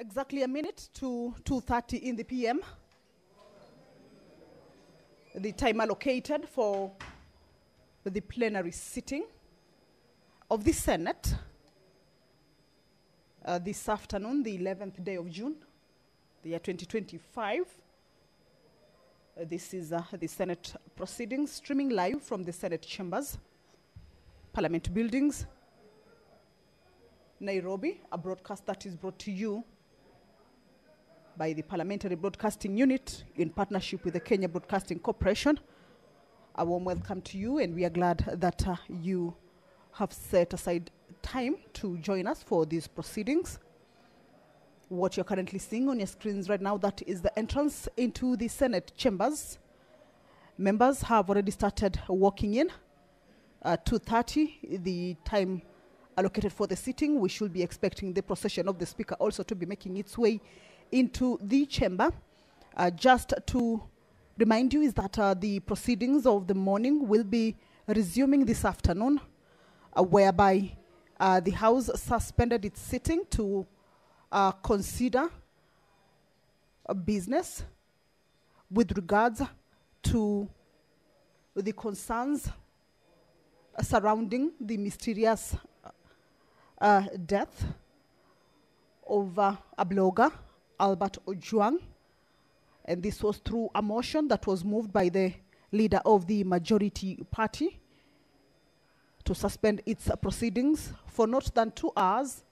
Exactly a minute to 2:30 in the PM. The time allocated for the plenary sitting of the Senate this afternoon, the 11th day of June, the year 2025. This is the Senate proceedings streaming live from the Senate chambers, Parliament buildings, Nairobi, a broadcast that is brought to you by the Parliamentary Broadcasting Unit in partnership with the Kenya Broadcasting Corporation. A warm welcome to you, and we are glad that you have set aside time to join us for these proceedings. What you're currently seeing on your screens right now, that is the entrance into the Senate chambers. Members have already started walking in. 2:30, the time allocated for the sitting. We should be expecting the procession of the Speaker also to be making its way into the chamber. Just to remind you is that the proceedings of the morning will be resuming this afternoon, whereby the House suspended its sitting to consider a business with regards to the concerns surrounding the mysterious death of a blogger, Albert Ojwang. And this was through a motion that was moved by the leader of the majority party to suspend its proceedings for not than 2 hours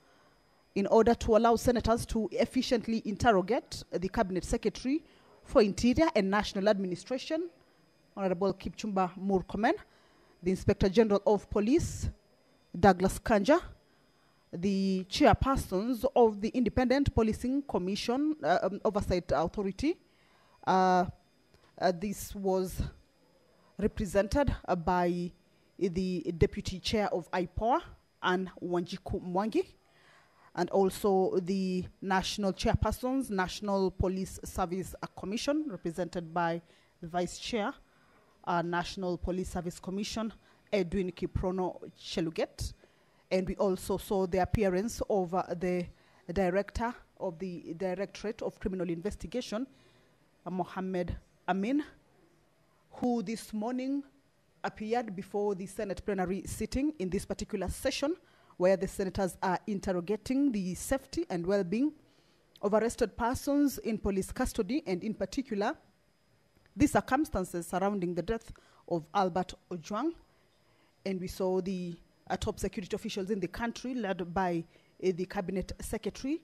in order to allow senators to efficiently interrogate the Cabinet Secretary for Interior and National Administration, Honorable Kipchumba Murkomen, the Inspector General of Police, Douglas Kanja, the chairpersons of the Independent Policing Commission Oversight Authority. This was represented by the Deputy Chair of IPOA, Anne Wanjiku Mwangi, and also the National Chairpersons, National Police Service Commission, represented by the Vice Chair, National Police Service Commission, Edwin Kiprono Cheluget. And we also saw the appearance of the Director of the Directorate of Criminal Investigation, Mohammed Amin, who this morning appeared before the Senate plenary sitting in this particular session, where the senators are interrogating the safety and well-being of arrested persons in police custody, and in particular, the circumstances surrounding the death of Albert Ojwang. And we saw the top security officials in the country, led by the Cabinet Secretary,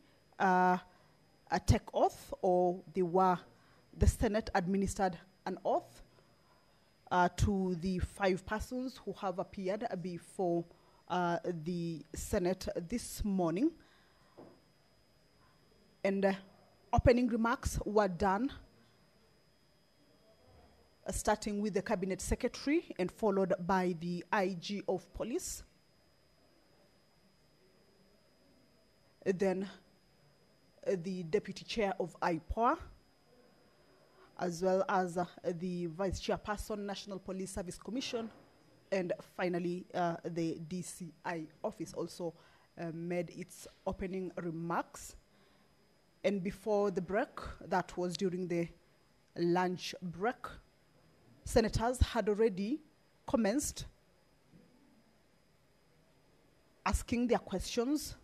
take oath, or the Senate administered an oath to the 5 persons who have appeared before the Senate this morning. And opening remarks were done, starting with the Cabinet Secretary and followed by the IG of Police. Then the Deputy Chair of IPOA, as well as the Vice Chairperson, National Police Service Commission, and finally the DCI office also made its opening remarks. And before the break, that was during the lunch break, senators had already commenced asking their questions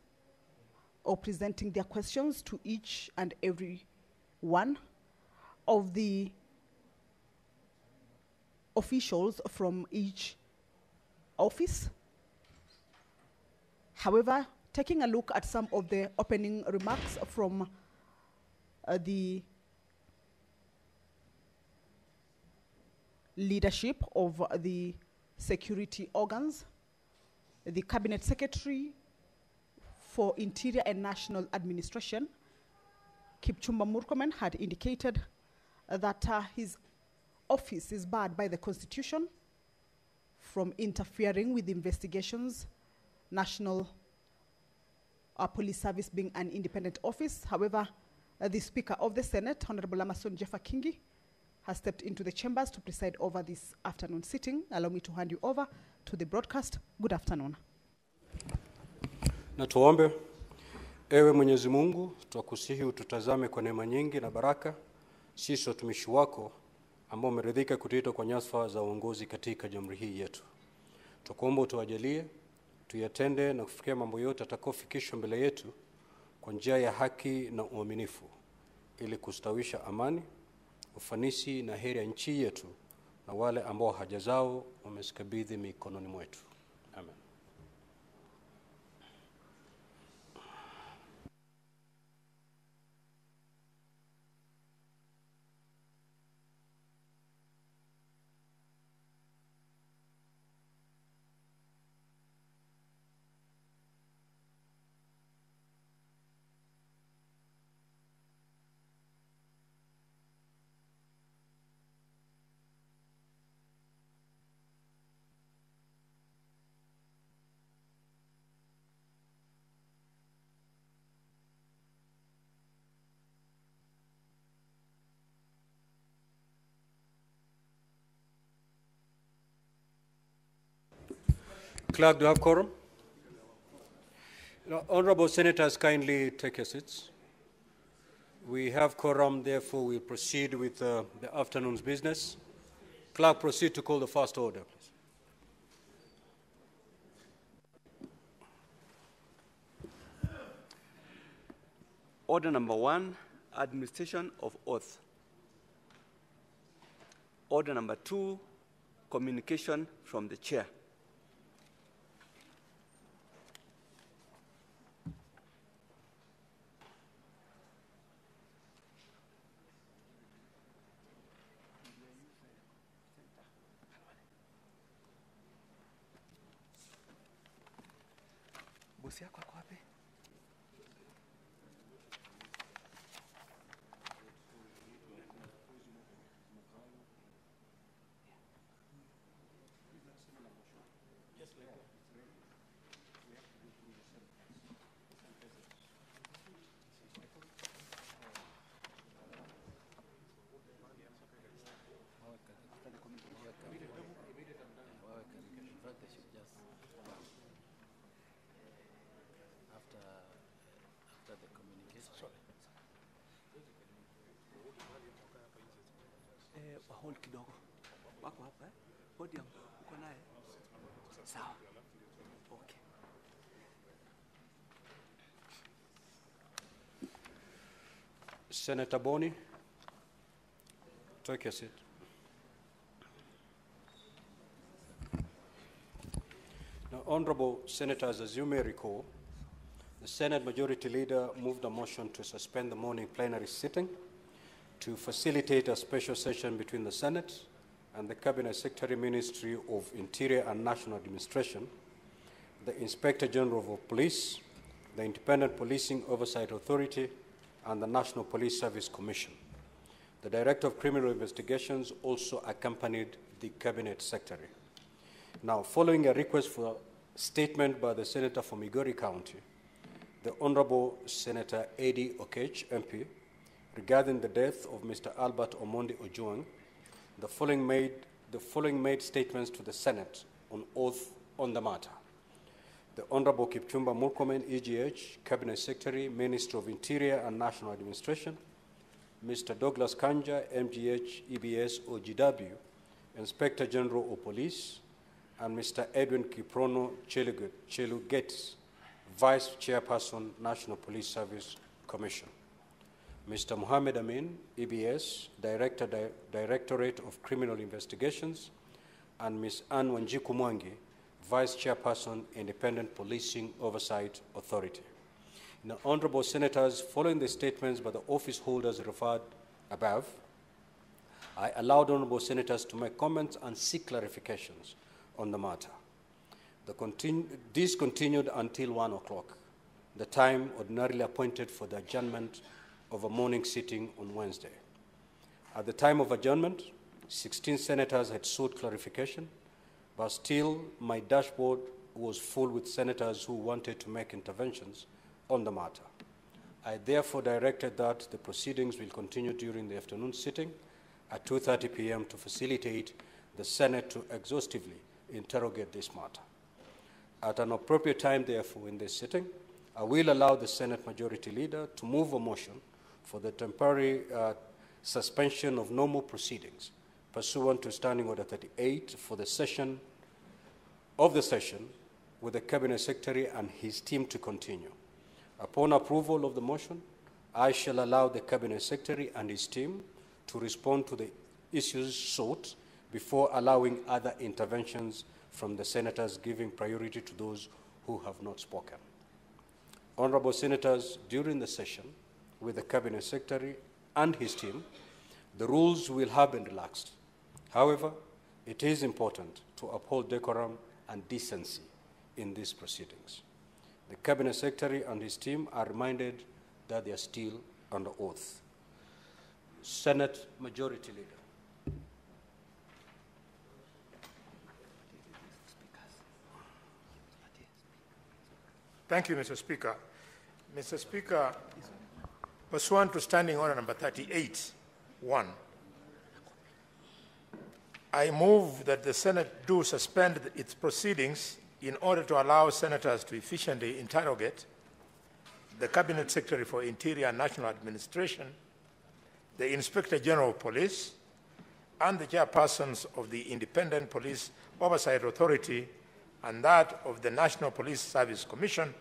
or presenting their questions to each and every one of the officials from each office. However, taking a look at some of the opening remarks from the leadership of the security organs, the Cabinet Secretary for Interior and National Administration, Kipchumba Murkomen, had indicated that his office is barred by the Constitution from interfering with investigations, National Police Service being an independent office. However, the Speaker of the Senate, Honorable Amason Jeffa Kingi, has stepped into the chambers to preside over this afternoon sitting. Allow me to hand you over to the broadcast. Good afternoon. Na tuombe. Ewe Mwenyezi Mungu, twakusihi ututazame kwa neema nyingi na baraka, sisi watumishi wako ambao umeridhika kutuita kwa nyadhifa za uongozi katika jamhuri hii yetu. Tukuomba utuwajalie tuyatende na kufikia mambo yote atakayofikishwa mbele yetu kwa njia ya haki na uaminifu, ili kustawisha amani, ufanisi na heri ya nchi yetu na wale ambao haja zao wamesikabidhi mikononi mwetu. Amen. Clerk, do you have quorum? Honorable Senators, kindly take your seats. We have quorum, therefore we proceed with the afternoon's business. Clerk, proceed to call the first order, please. Order number 1, administration of oath. Order number 2, communication from the chair. Bosi yako ako wapi? Hold kidogo. Wako hapa, podium, uko naye? Sawa. Okay. Senator Boni, take your seat. Now, honorable senators, as you may recall, the Senate Majority Leader moved a motion to suspend the morning plenary sitting to facilitate a special session between the Senate and the Cabinet Secretary Ministry of Interior and National Administration, the Inspector General of Police, the Independent Policing Oversight Authority, and the National Police Service Commission. The Director of Criminal Investigations also accompanied the Cabinet Secretary. Now, following a request for a statement by the Senator from Migori County, the Honorable Senator Eddie Okech, MP, regarding the death of Mr. Albert Omondi Ojwang, the following made statements to the Senate on oath on the matter. The Honorable Kipchumba Murkomen, EGH, Cabinet Secretary, Minister of Interior and National Administration, Mr. Douglas Kanja, MGH, EBS, OGW, Inspector General of Police, and Mr. Edwin Kiprono Chelu-Gates, Vice Chairperson, National Police Service Commission. Mr. Mohammed Amin, EBS, Directorate of Criminal Investigations, and Ms. Anne Wanjiku Mwangi, Vice Chairperson, Independent Policing Oversight Authority. Now, honorable senators, following the statements by the office holders referred above, I allowed honorable senators to make comments and seek clarifications on the matter. This continued until 1 o'clock, the time ordinarily appointed for the adjournment of a morning sitting on Wednesday. At the time of adjournment, 16 senators had sought clarification, but still my dashboard was full with senators who wanted to make interventions on the matter. I therefore directed that the proceedings will continue during the afternoon sitting at 2:30 p.m. to facilitate the Senate to exhaustively interrogate this matter. At an appropriate time, therefore, in this sitting, I will allow the Senate Majority Leader to move a motion for the temporary suspension of normal proceedings pursuant to Standing Order 38 for the session with the Cabinet Secretary and his team to continue. Upon approval of the motion, I shall allow the Cabinet Secretary and his team to respond to the issues sought before allowing other interventions from the senators, giving priority to those who have not spoken. Honorable Senators, during the session with the Cabinet Secretary and his team, the rules will have been relaxed. However, it is important to uphold decorum and decency in these proceedings. The Cabinet Secretary and his team are reminded that they are still under oath. Senate Majority Leader. Thank you, Mr. Speaker. Mr. Speaker, pursuant to Standing Order number 38(1), I move that the Senate do suspend its proceedings in order to allow senators to efficiently interrogate the Cabinet Secretary for Interior and National Administration, the Inspector General of Police, and the chairpersons of the Independent Police Oversight Authority and that of the National Police Service Commission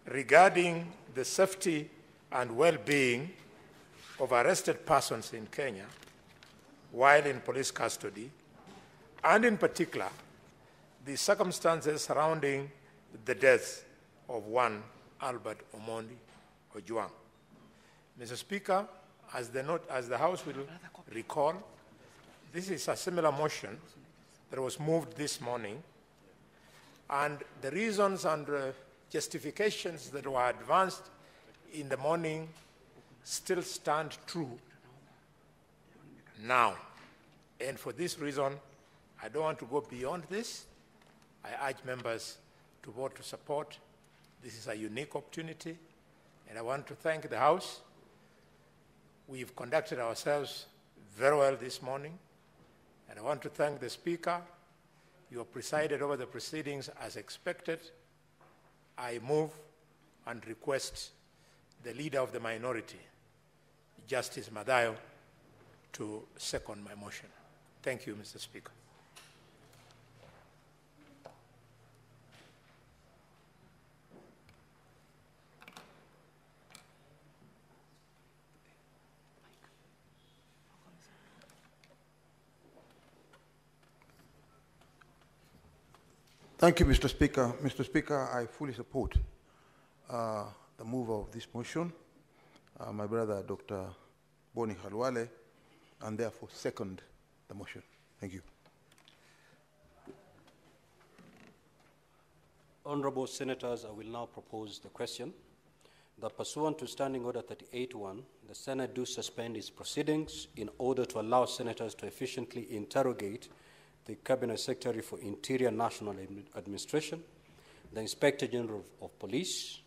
regarding the safety and well-being of arrested persons in Kenya while in police custody, and in particular, the circumstances surrounding the death of one Albert Omondi Ojwang. Mr. Speaker, as the House will recall, this is a similar motion that was moved this morning, and the reasons and justifications that were advanced in the morning still stand true now. And for this reason, I don't want to go beyond this. I urge members to vote to support. This is a unique opportunity, and I want to thank the House. We've conducted ourselves very well this morning, and I want to thank the Speaker. You have presided over the proceedings as expected. I move and request the Leader of the Minority, Justice Mathayo, to second my motion. Thank you, Mr. Speaker. Thank you, Mr. Speaker. Mr. Speaker, I fully support the move of this motion. My brother, Dr. Boni Khalwale, and therefore second the motion. Thank you. Honorable Senators, I will now propose the question that pursuant to Standing Order 38(1), the Senate do suspend its proceedings in order to allow senators to efficiently interrogate the Cabinet Secretary for Interior National Administration, the Inspector General of Police,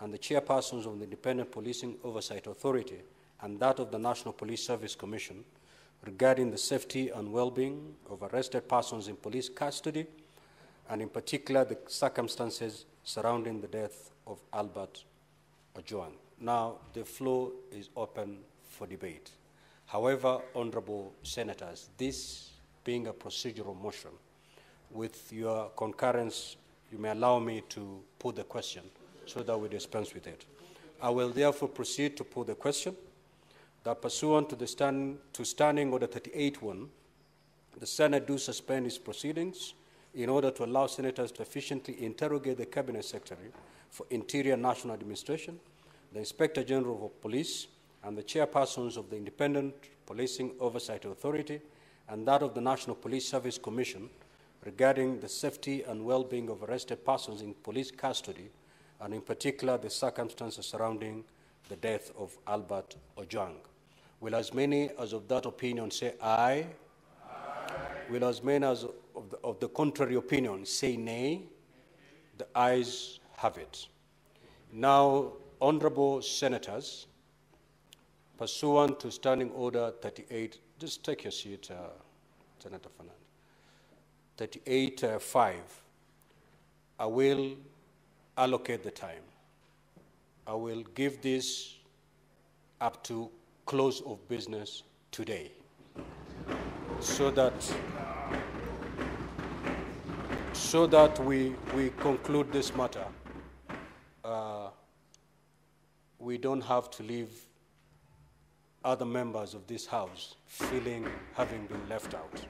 and the chairpersons of the Independent Policing Oversight Authority and that of the National Police Service Commission regarding the safety and well-being of arrested persons in police custody, and in particular the circumstances surrounding the death of Albert Ojwang. Now, the floor is open for debate. However, honorable senators, this being a procedural motion, with your concurrence, you may allow me to put the question so that we dispense with it. I will therefore proceed to put the question that pursuant to Standing Order 38(1), the Senate do suspend its proceedings in order to allow senators to efficiently interrogate the Cabinet Secretary for Interior National Administration, the Inspector General of Police, and the chairpersons of the Independent Policing Oversight Authority and that of the National Police Service Commission regarding the safety and well-being of arrested persons in police custody, and in particular the circumstances surrounding the death of Albert Ojwang. Will as many as of that opinion say aye? Aye. Will as many as of the contrary opinion say nay? The ayes have it. Now, honorable senators, pursuant to Standing Order 38, just take your seat, Senator Fernandez. 38(5), I will allocate the time. I will give this up to close of business today, so that we conclude this matter. We don't have to leave other members of this House feeling having been left out.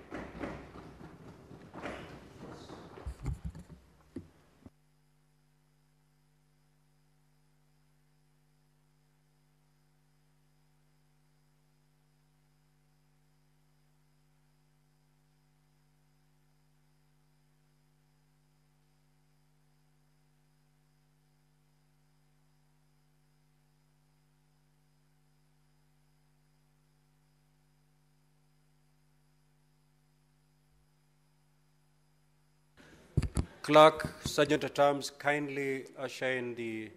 Clerk, Sergeant at Arms, kindly usher in the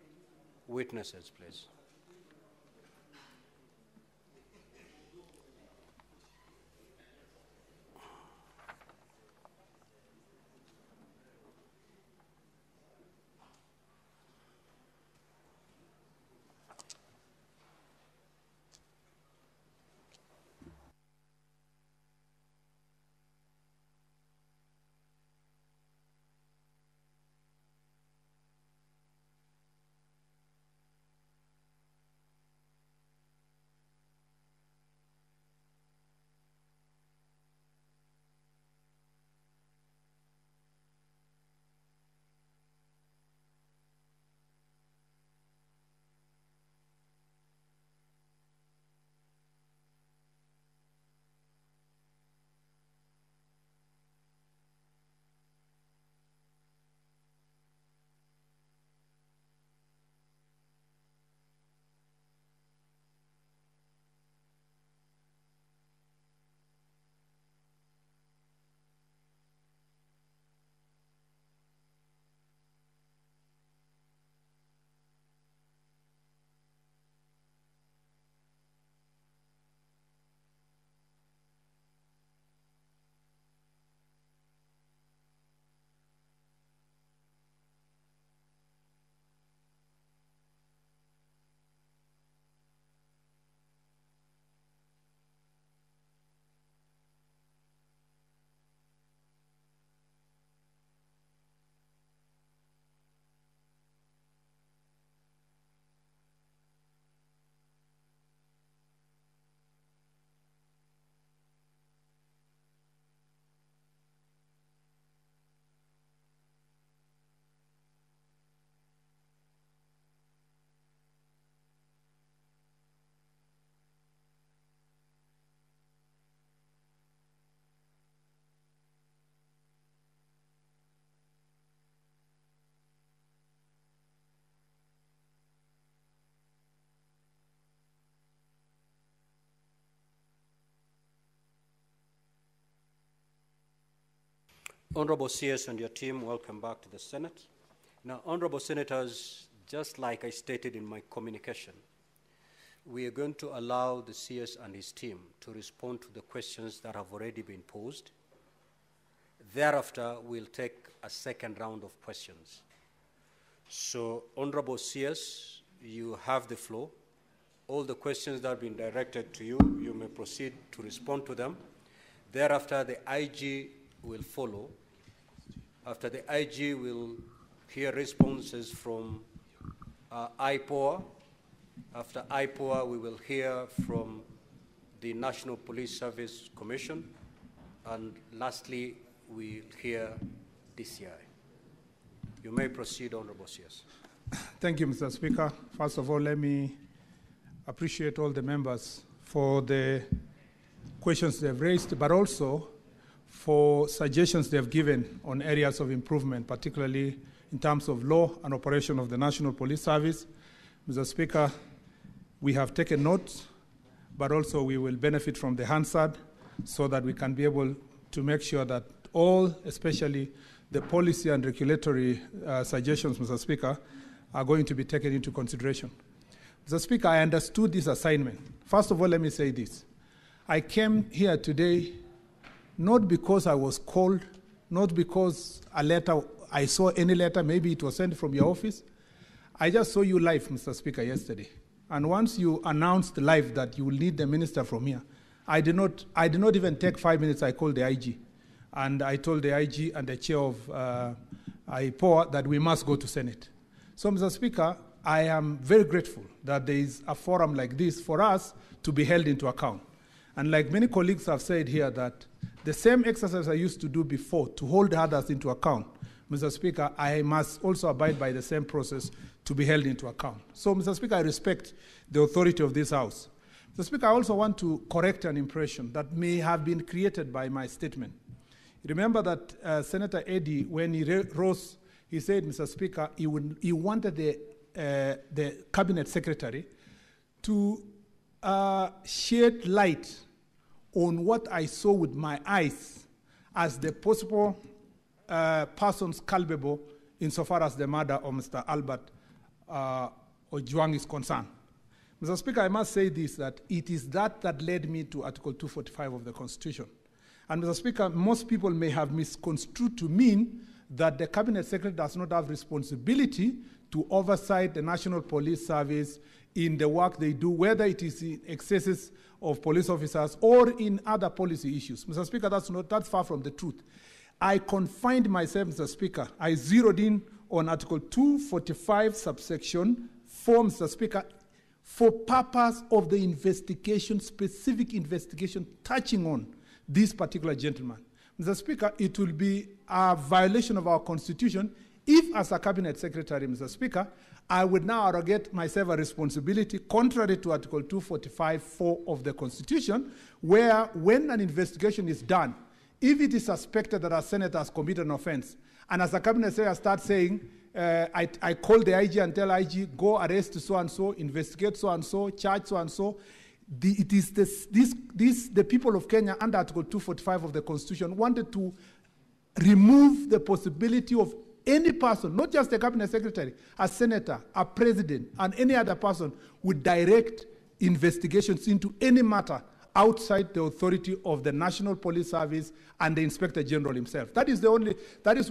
witnesses, please. Honorable CS and your team, welcome back to the Senate. Now, Honorable Senators, just like I stated in my communication, we are going to allow the CS and his team to respond to the questions that have already been posed. Thereafter, we'll take a second round of questions. So, Honorable CS, you have the floor. All the questions that have been directed to you, you may proceed to respond to them. Thereafter, the IG will follow. After the IG, will hear responses from IPOA. After IPOA, we will hear from the National Police Service Commission. And lastly, we'll hear DCI. You may proceed, Honorable CS. Thank you, Mr. Speaker. First of all, let me appreciate all the members for the questions they've raised, but also for suggestions they've given on areas of improvement, particularly in terms of law and operation of the National Police Service. Mr. Speaker, we have taken notes, but also we will benefit from the Hansard so that we can be able to make sure that all, especially the policy and regulatory suggestions, Mr. Speaker, are going to be taken into consideration. Mr. Speaker, I understood this assignment. First of all, let me say this. I came here today not because I was called, not because a letter, I saw any letter, maybe it was sent from your office. I just saw you live, Mr. Speaker, yesterday. And once you announced live that you will need the minister from here, I did not even take 5 minutes. I called the IG. And I told the IG and the chair of IPOA that we must go to Senate. So, Mr. Speaker, I am very grateful that there is a forum like this for us to be held into account. And like many colleagues have said here, that the same exercise I used to do before to hold others into account, Mr. Speaker, I must also abide by the same process to be held into account. So, Mr. Speaker, I respect the authority of this House. Mr. Speaker, I also want to correct an impression that may have been created by my statement. Remember that Senator Eddy, when he rose, he said, Mr. Speaker, he wanted the cabinet secretary to shed light on what I saw with my eyes as the possible persons culpable insofar as the murder of Mr. Albert Ojwang is concerned. Mr. Speaker, I must say this, that it is that led me to Article 245 of the Constitution. And Mr. Speaker, most people may have misconstrued to mean that the Cabinet Secretary does not have responsibility to oversight the National Police Service in the work they do, whether it is in excesses of police officers or in other policy issues. Mr. Speaker, that's far from the truth. I confined myself, Mr. Speaker, I zeroed in on Article 245, subsection 4, Mr. Speaker, for purpose of the investigation, specific investigation touching on this particular gentleman. Mr. Speaker, it will be a violation of our Constitution if, as a Cabinet Secretary, Mr. Speaker, I would now arrogate myself a responsibility contrary to Article 245(4) of the Constitution, where when an investigation is done, if it is suspected that a senator has committed an offense, and as a Cabinet Secretary starts saying, I call the IG and tell IG, go arrest so-and-so, investigate so-and-so, charge so-and-so, the people of Kenya under Article 245 of the Constitution wanted to remove the possibility of any person, not just the Cabinet Secretary, a senator, a president, and any other person would direct investigations into any matter outside the authority of the National Police Service and the Inspector General himself. That is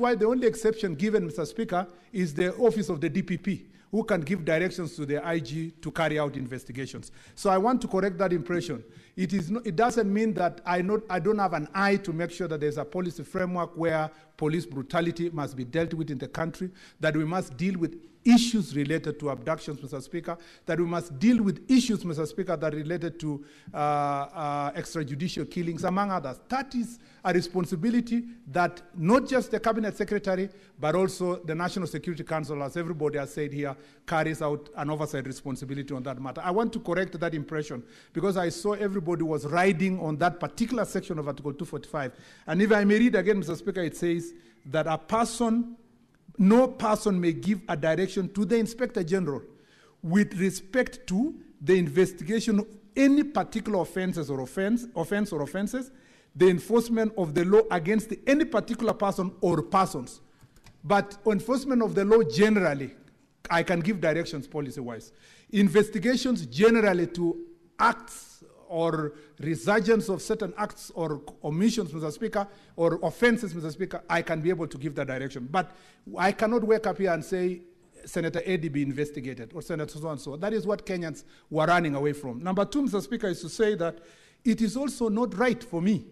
why the only exception given, Mr. Speaker, is the office of the DPP, who can give directions to the IG to carry out investigations. So I want to correct that impression. It doesn't mean that I don't have an eye to make sure that there's a policy framework where police brutality must be dealt with in the country, that we must deal with issues related to abductions, Mr. Speaker, that we must deal with issues, Mr. Speaker, that are related to extrajudicial killings, among others. That is a responsibility that not just the Cabinet Secretary, but also the National Security Council, as everybody has said here, carries out an oversight responsibility on that matter. I want to correct that impression because I saw everybody was riding on that particular section of Article 245. And if I may read again, Mr. Speaker, it says that no person may give a direction to the Inspector General with respect to the investigation of any particular offenses, the enforcement of the law against any particular person or persons. But enforcement of the law generally, I can give directions policy-wise. Investigations generally to acts or resurgence of certain acts or omissions, Mr. Speaker, or offenses, Mr. Speaker, I can be able to give that direction. But I cannot wake up here and say, Senator Eddy be investigated, or Senator so-and-so. That is what Kenyans were running away from. Number two, Mr. Speaker, is to say that it is also not right for me,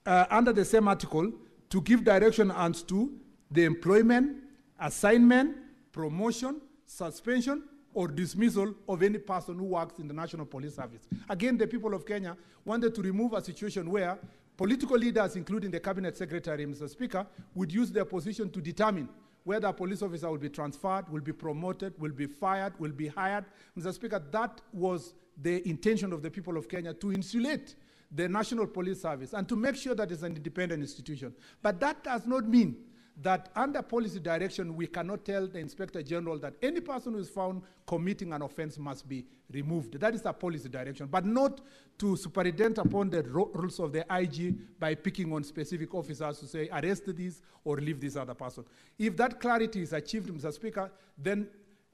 under the same article, to give direction as to the employment, assignment, promotion, suspension, or dismissal of any person who works in the National Police Service. Again, the people of Kenya wanted to remove a situation where political leaders, including the Cabinet Secretary, Mr. Speaker, would use their position to determine whether a police officer will be transferred, will be promoted, will be fired, will be hired. Mr. Speaker, that was the intention of the people of Kenya, to insulate the National Police Service and to make sure that it's an independent institution. But that does not mean that under policy direction, we cannot tell the Inspector General that any person who is found committing an offense must be removed. That is a policy direction, but not to superintend upon the rules of the IG by picking on specific officers to say, arrest this or leave this other person. If that clarity is achieved, Mr. Speaker, then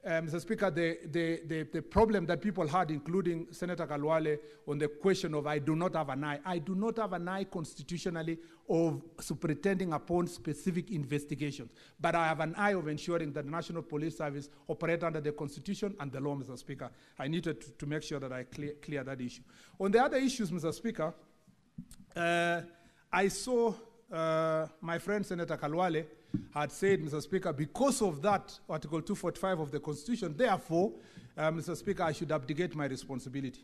Mr. Speaker, the problem that people had, including Senator Kalwale, on the question of I do not have an eye. I do not have an eye constitutionally of superintending upon specific investigations, but I have an eye of ensuring that the National Police Service operate under the Constitution and the law, Mr. Speaker. I needed to make sure that I clear that issue. On the other issues, Mr. Speaker, I saw my friend Senator Kalwale had said, Mr. Speaker, because of that Article 245 of the Constitution, therefore, Mr. Speaker, I should abdicate my responsibility.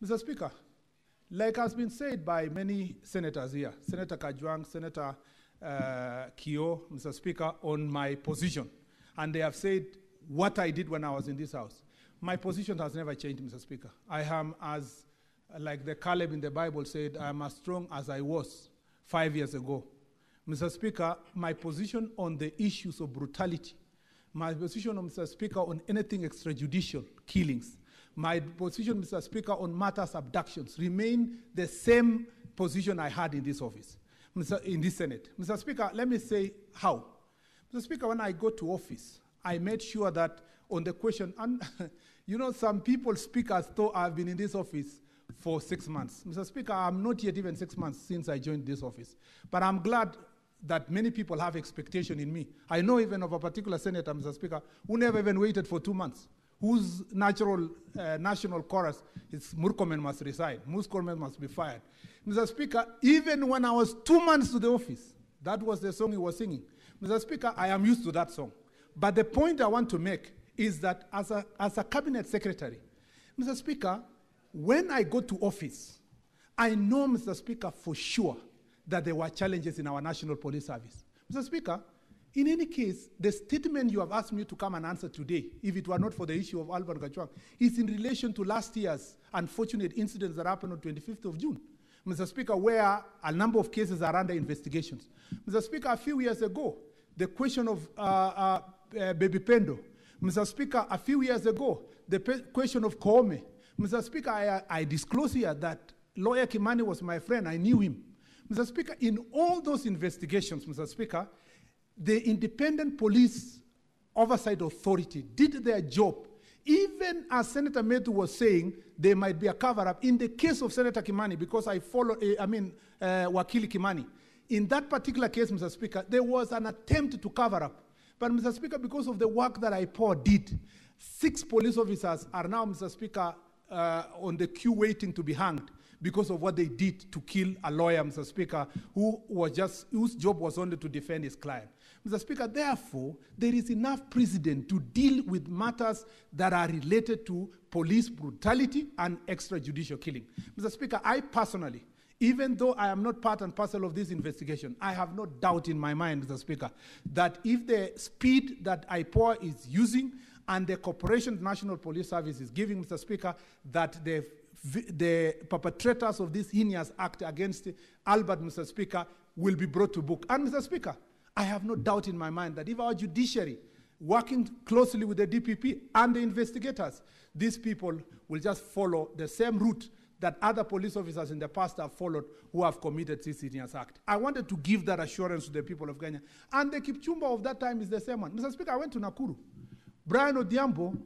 Mr. Speaker, like has been said by many senators here, Senator Kajwang, Senator Kio, Mr. Speaker, on my position, and they have said what I did when I was in this House. My position has never changed, Mr. Speaker. I am, as like the Caleb in the Bible said, I am as strong as I was 5 years ago. Mr. Speaker, my position on the issues of brutality, my position, Mr. Speaker, on anything extrajudicial killings, my position, Mr. Speaker, on matters abductions remain the same position I had in this office, in this Senate. Mr. Speaker, let me say how. Mr. Speaker, when I go to office, I made sure that on the question, and you know, some people speak as though I've been in this office for 6 months. Mr. Speaker, I'm not yet even 6 months since I joined this office, but I'm glad that many people have expectation in me. I know even of a particular senator, Mr. Speaker, who never even waited for 2 months, whose national chorus is Murkomen must resign, Murkomen must be fired. Mr. Speaker, even when I was 2 months to the office, that was the song he was singing. Mr. Speaker, I am used to that song. But the point I want to make is that as a cabinet secretary, Mr. Speaker, when I go to office, I know, Mr. Speaker, for sure that there were challenges in our National Police Service. Mr. Speaker, in any case, the statement you have asked me to come and answer today, if it were not for the issue of Albert Kajwang, is in relation to last year's unfortunate incidents that happened on 25th of June. Mr. Speaker, where a number of cases are under investigations. Mr. Speaker, a few years ago, the question of Baby Pendo. Mr. Speaker, a few years ago, the question of Koome. Mr. Speaker, I disclose here that lawyer Kimani was my friend. I knew him. Mr. Speaker, in all those investigations, Mr. Speaker, the Independent Police Oversight Authority did their job. Even as Senator Metu was saying, there might be a cover-up. In the case of Senator Kimani, because I follow, Wakili Kimani, in that particular case, Mr. Speaker, there was an attempt to cover up. But, Mr. Speaker, because of the work that IPOA did, 6 police officers are now, Mr. Speaker, on the queue waiting to be hanged because of what they did to kill a lawyer, Mr. Speaker, whose job was only to defend his client. Mr. Speaker, therefore, there is enough precedent to deal with matters that are related to police brutality and extrajudicial killing. Mr. Speaker, I personally, even though I am not part and parcel of this investigation, I have no doubt in my mind, Mr. Speaker, that if the speed that IPOA is using and the cooperation the National Police Service is giving, Mr. Speaker, that the perpetrators of this heinous act against Albert, Mr. Speaker, will be brought to book. And, Mr. Speaker, I have no doubt in my mind that if our judiciary, working closely with the DPP and the investigators, these people will just follow the same route that other police officers in the past have followed who have committed this heinous act. I wanted to give that assurance to the people of Kenya. And the Kipchumba of that time is the same one. Mr. Speaker, I went to Nakuru. Brian Odhiambo,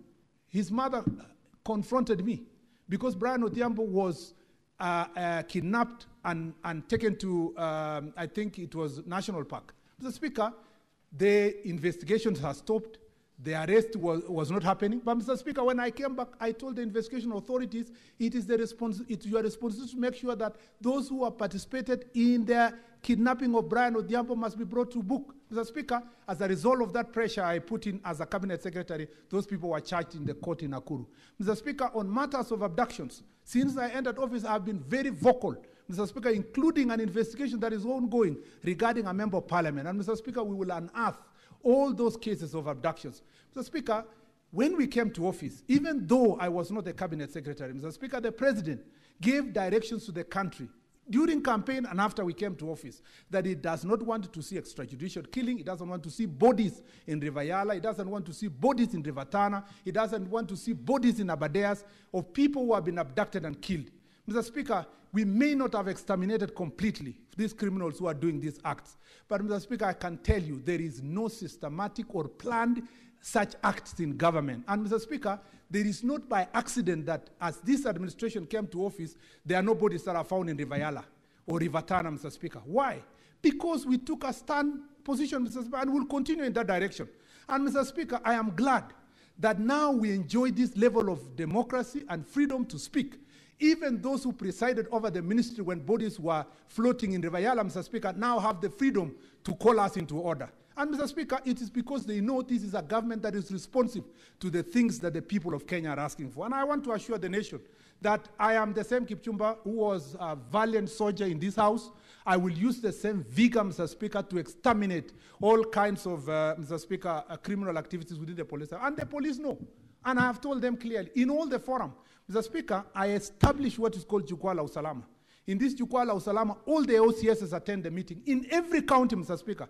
his mother confronted me because Brian Odhiambo was kidnapped and taken to, I think it was National Park. Mr. Speaker, the investigations have stopped. The arrest was not happening. But, Mr. Speaker, when I came back, I told the investigation authorities it's your responsibility to make sure that those who have participated in the kidnapping of Brian Odhiambo must be brought to book. Mr. Speaker, as a result of that pressure I put in as a cabinet secretary, those people were charged in the court in Nakuru. Mr. Speaker, on matters of abductions, since I entered office, I have been very vocal, Mr. Speaker, including an investigation that is ongoing regarding a member of parliament. And, Mr. Speaker, we will unearth all those cases of abductions. Mr. Speaker, when we came to office, even though I was not a cabinet secretary, Mr. Speaker, the president gave directions to the country during campaign and after we came to office that he does not want to see extrajudicial killing. He doesn't want to see bodies in River Yala. He doesn't want to see bodies in River Tana. He doesn't want to see bodies in Abadeas of people who have been abducted and killed. Mr. Speaker, we may not have exterminated completely these criminals who are doing these acts. But, Mr. Speaker, I can tell you there is no systematic or planned such acts in government. And Mr. Speaker, there is not by accident that as this administration came to office, there are no bodies that are found in Rivayala or Rivatana, Mr. Speaker. Why? Because we took a stand position, Mr. Speaker, and will continue in that direction. And Mr. Speaker, I am glad that now we enjoy this level of democracy and freedom to speak. Even those who presided over the ministry when bodies were floating in Rivayala, Mr. Speaker, now have the freedom to call us into order. And Mr. Speaker, it is because they know this is a government that is responsive to the things that the people of Kenya are asking for. And I want to assure the nation that I am the same Kipchumba who was a valiant soldier in this house. I will use the same vigor, Mr. Speaker, to exterminate all kinds of, Mr. Speaker, criminal activities within the police. And the police know. And I have told them clearly, in all the forum, Mr. Speaker, I established what is called Jukwaa la Usalama. In this Jukwaa la Usalama, all the OCSs attend the meeting. In every county, Mr. Speaker,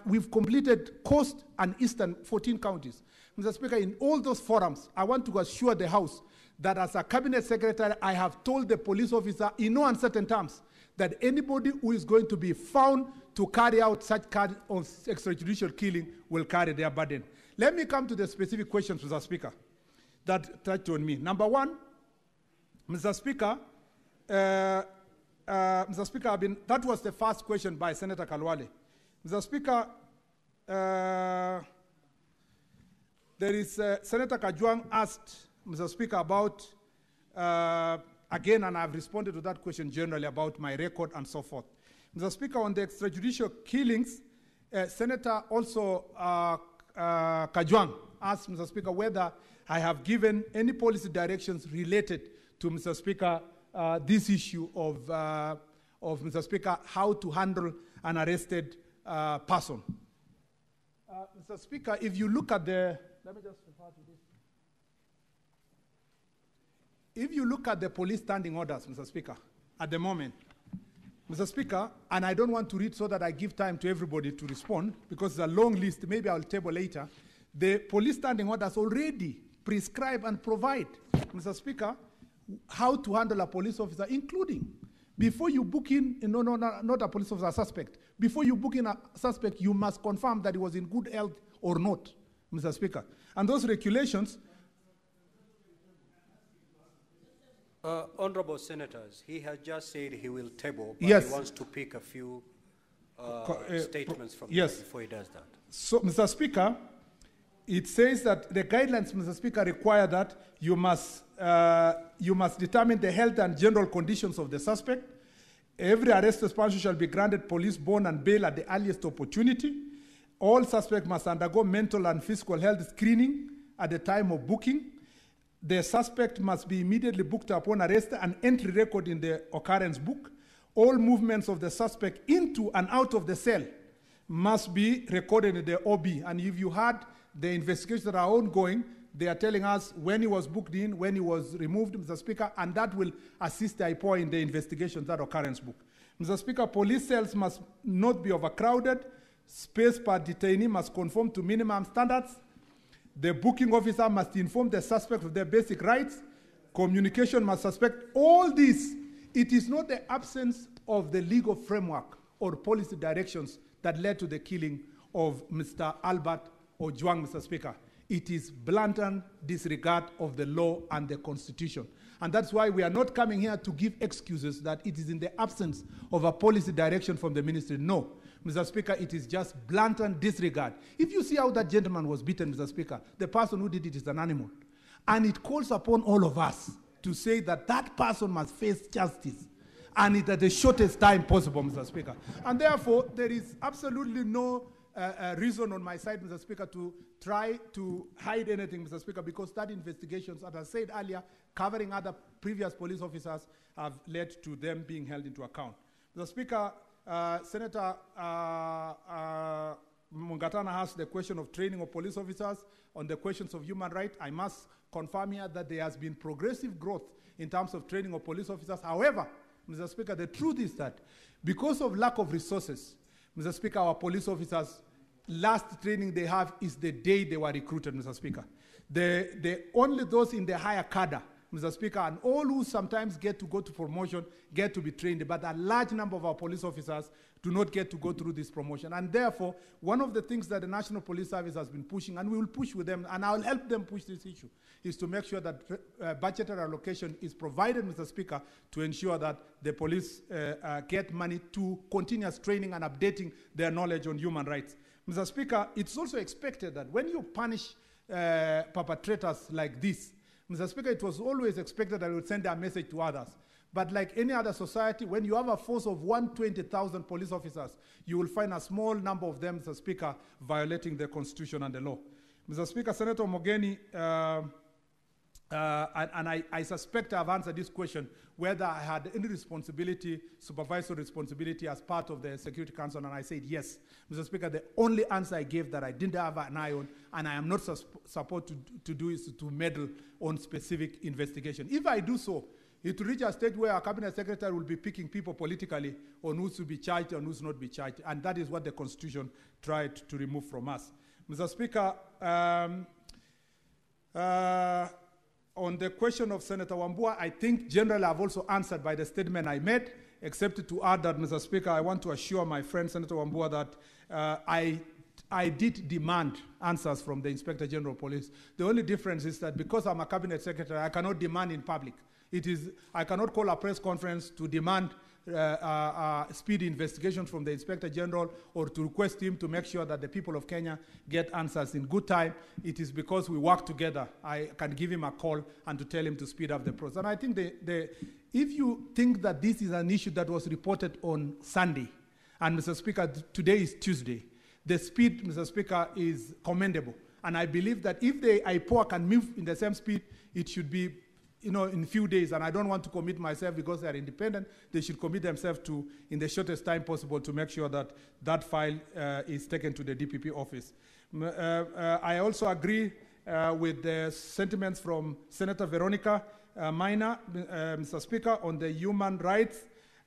we've completed Coast and Eastern 14 counties. Mr. Speaker, in all those forums, I want to assure the House that as a cabinet secretary, I have told the police officer in no uncertain terms that anybody who is going to be found to carry out such kind of extrajudicial killing will carry their burden. Let me come to the specific questions, Mr. Speaker, that touched on me. Number one, Mr. Speaker, that was the first question by Senator Kalwale. Mr. Speaker, there is Senator Kajwang asked Mr. Speaker about, again, and I've responded to that question generally about my record and so forth. Mr. Speaker, on the extrajudicial killings, Senator also Kajwang asked Mr. Speaker whether I have given any policy directions related to, Mr. Speaker, this issue of Mr. Speaker, how to handle an arrested person. Mr. Speaker, if you look at the, let me just refer to this. If you look at the police standing orders, Mr. Speaker, at the moment, Mr. Speaker, and I don't want to read so that I give time to everybody to respond, because it's a long list, maybe I'll table later. The police standing orders already prescribe and provide, Mr. Speaker, how to handle a police officer, including before you book in, not a police officer, a suspect. Before you book in a suspect, you must confirm that he was in good health or not, Mr. Speaker. And those regulations. Honorable Senators, he has just said he will table, but yes, he wants to pick a few statements from yes, before he does that. So, Mr. Speaker, it says that the guidelines, Mr. Speaker, require that you must determine the health and general conditions of the suspect. Every arrested person shall be granted police bond and bail at the earliest opportunity. All suspects must undergo mental and physical health screening at the time of booking. The suspect must be immediately booked upon arrest and entry record in the occurrence book. All movements of the suspect into and out of the cell must be recorded in the OB. And if you had the investigations that are ongoing, they are telling us when he was booked in, when he was removed, Mr. Speaker, and that will assist the IPOA in the investigations, that occurrence book. Mr. Speaker, police cells must not be overcrowded. Space per detainee must conform to minimum standards. The booking officer must inform the suspect of their basic rights. Communication must suspect all this. It is not the absence of the legal framework or policy directions that led to the killing of Mr. Albert Ojwang, Mr. Speaker. It is blatant disregard of the law and the Constitution. And that's why we are not coming here to give excuses that it is in the absence of a policy direction from the ministry. No. Mr. Speaker, it is just blatant disregard. If you see how that gentleman was beaten, Mr. Speaker, the person who did it is an animal. And it calls upon all of us to say that that person must face justice, and it at the shortest time possible, Mr. Speaker. And therefore, there is absolutely no reason on my side, Mr. Speaker, to try to hide anything, Mr. Speaker, because that investigations, as I said earlier, covering other previous police officers have led to them being held into account. Mr. Speaker, Senator Mungatana asked the question of training of police officers on the questions of human rights. I must confirm here that there has been progressive growth in terms of training of police officers. However, Mr. Speaker, the truth is that because of lack of resources, Mr. Speaker, our police officers, last training they have is the day they were recruited, Mr. Speaker. Only those in the higher cadre Mr. Speaker, and all who sometimes get to go to promotion get to be trained, but a large number of our police officers do not get to go through this promotion. And therefore, one of the things that the National Police Service has been pushing, and we will push with them, and I'll help them push this issue, is to make sure that budgetary allocation is provided, Mr. Speaker, to ensure that the police get money to continuous training and updating their knowledge on human rights. Mr. Speaker, it's also expected that when you punish perpetrators like this, Mr. Speaker, it was always expected that we would send a message to others. But like any other society, when you have a force of 120,000 police officers, you will find a small number of them, Mr. Speaker, violating the Constitution and the law. Mr. Speaker, Senator Mogeni, I suspect I've answered this question, whether I had any responsibility, supervisory responsibility as part of the Security Council, and I said yes. Mr. Speaker, the only answer I gave that I didn't have an eye on, and I am not supposed to do, is to meddle on specific investigation. If I do so, it will reach a stage where our cabinet secretary will be picking people politically on who's to be charged and who's not be charged, and that is what the Constitution tried to remove from us. Mr. Speaker, on the question of Senator Wambua, I think generally I've also answered by the statement I made, except to add that, Mr. Speaker, I want to assure my friend Senator Wambua that I did demand answers from the Inspector General of Police. The only difference is that because I'm a cabinet secretary, I cannot demand in public. I cannot call a press conference to demand speedy investigation from the Inspector General or to request him to make sure that the people of Kenya get answers in good time. It is because we work together. I can give him a call and to tell him to speed up the process. And I think if you think that this is an issue that was reported on Sunday, and Mr. Speaker, today is Tuesday, the speed, Mr. Speaker, is commendable. And I believe that if the IPOA can move in the same speed, it should be in few days, and I don't want to commit myself because they are independent. They should commit themselves to, in the shortest time possible, to make sure that that file is taken to the DPP office. I also agree with the sentiments from Senator Veronica Maina, Mr. Speaker, on the human rights,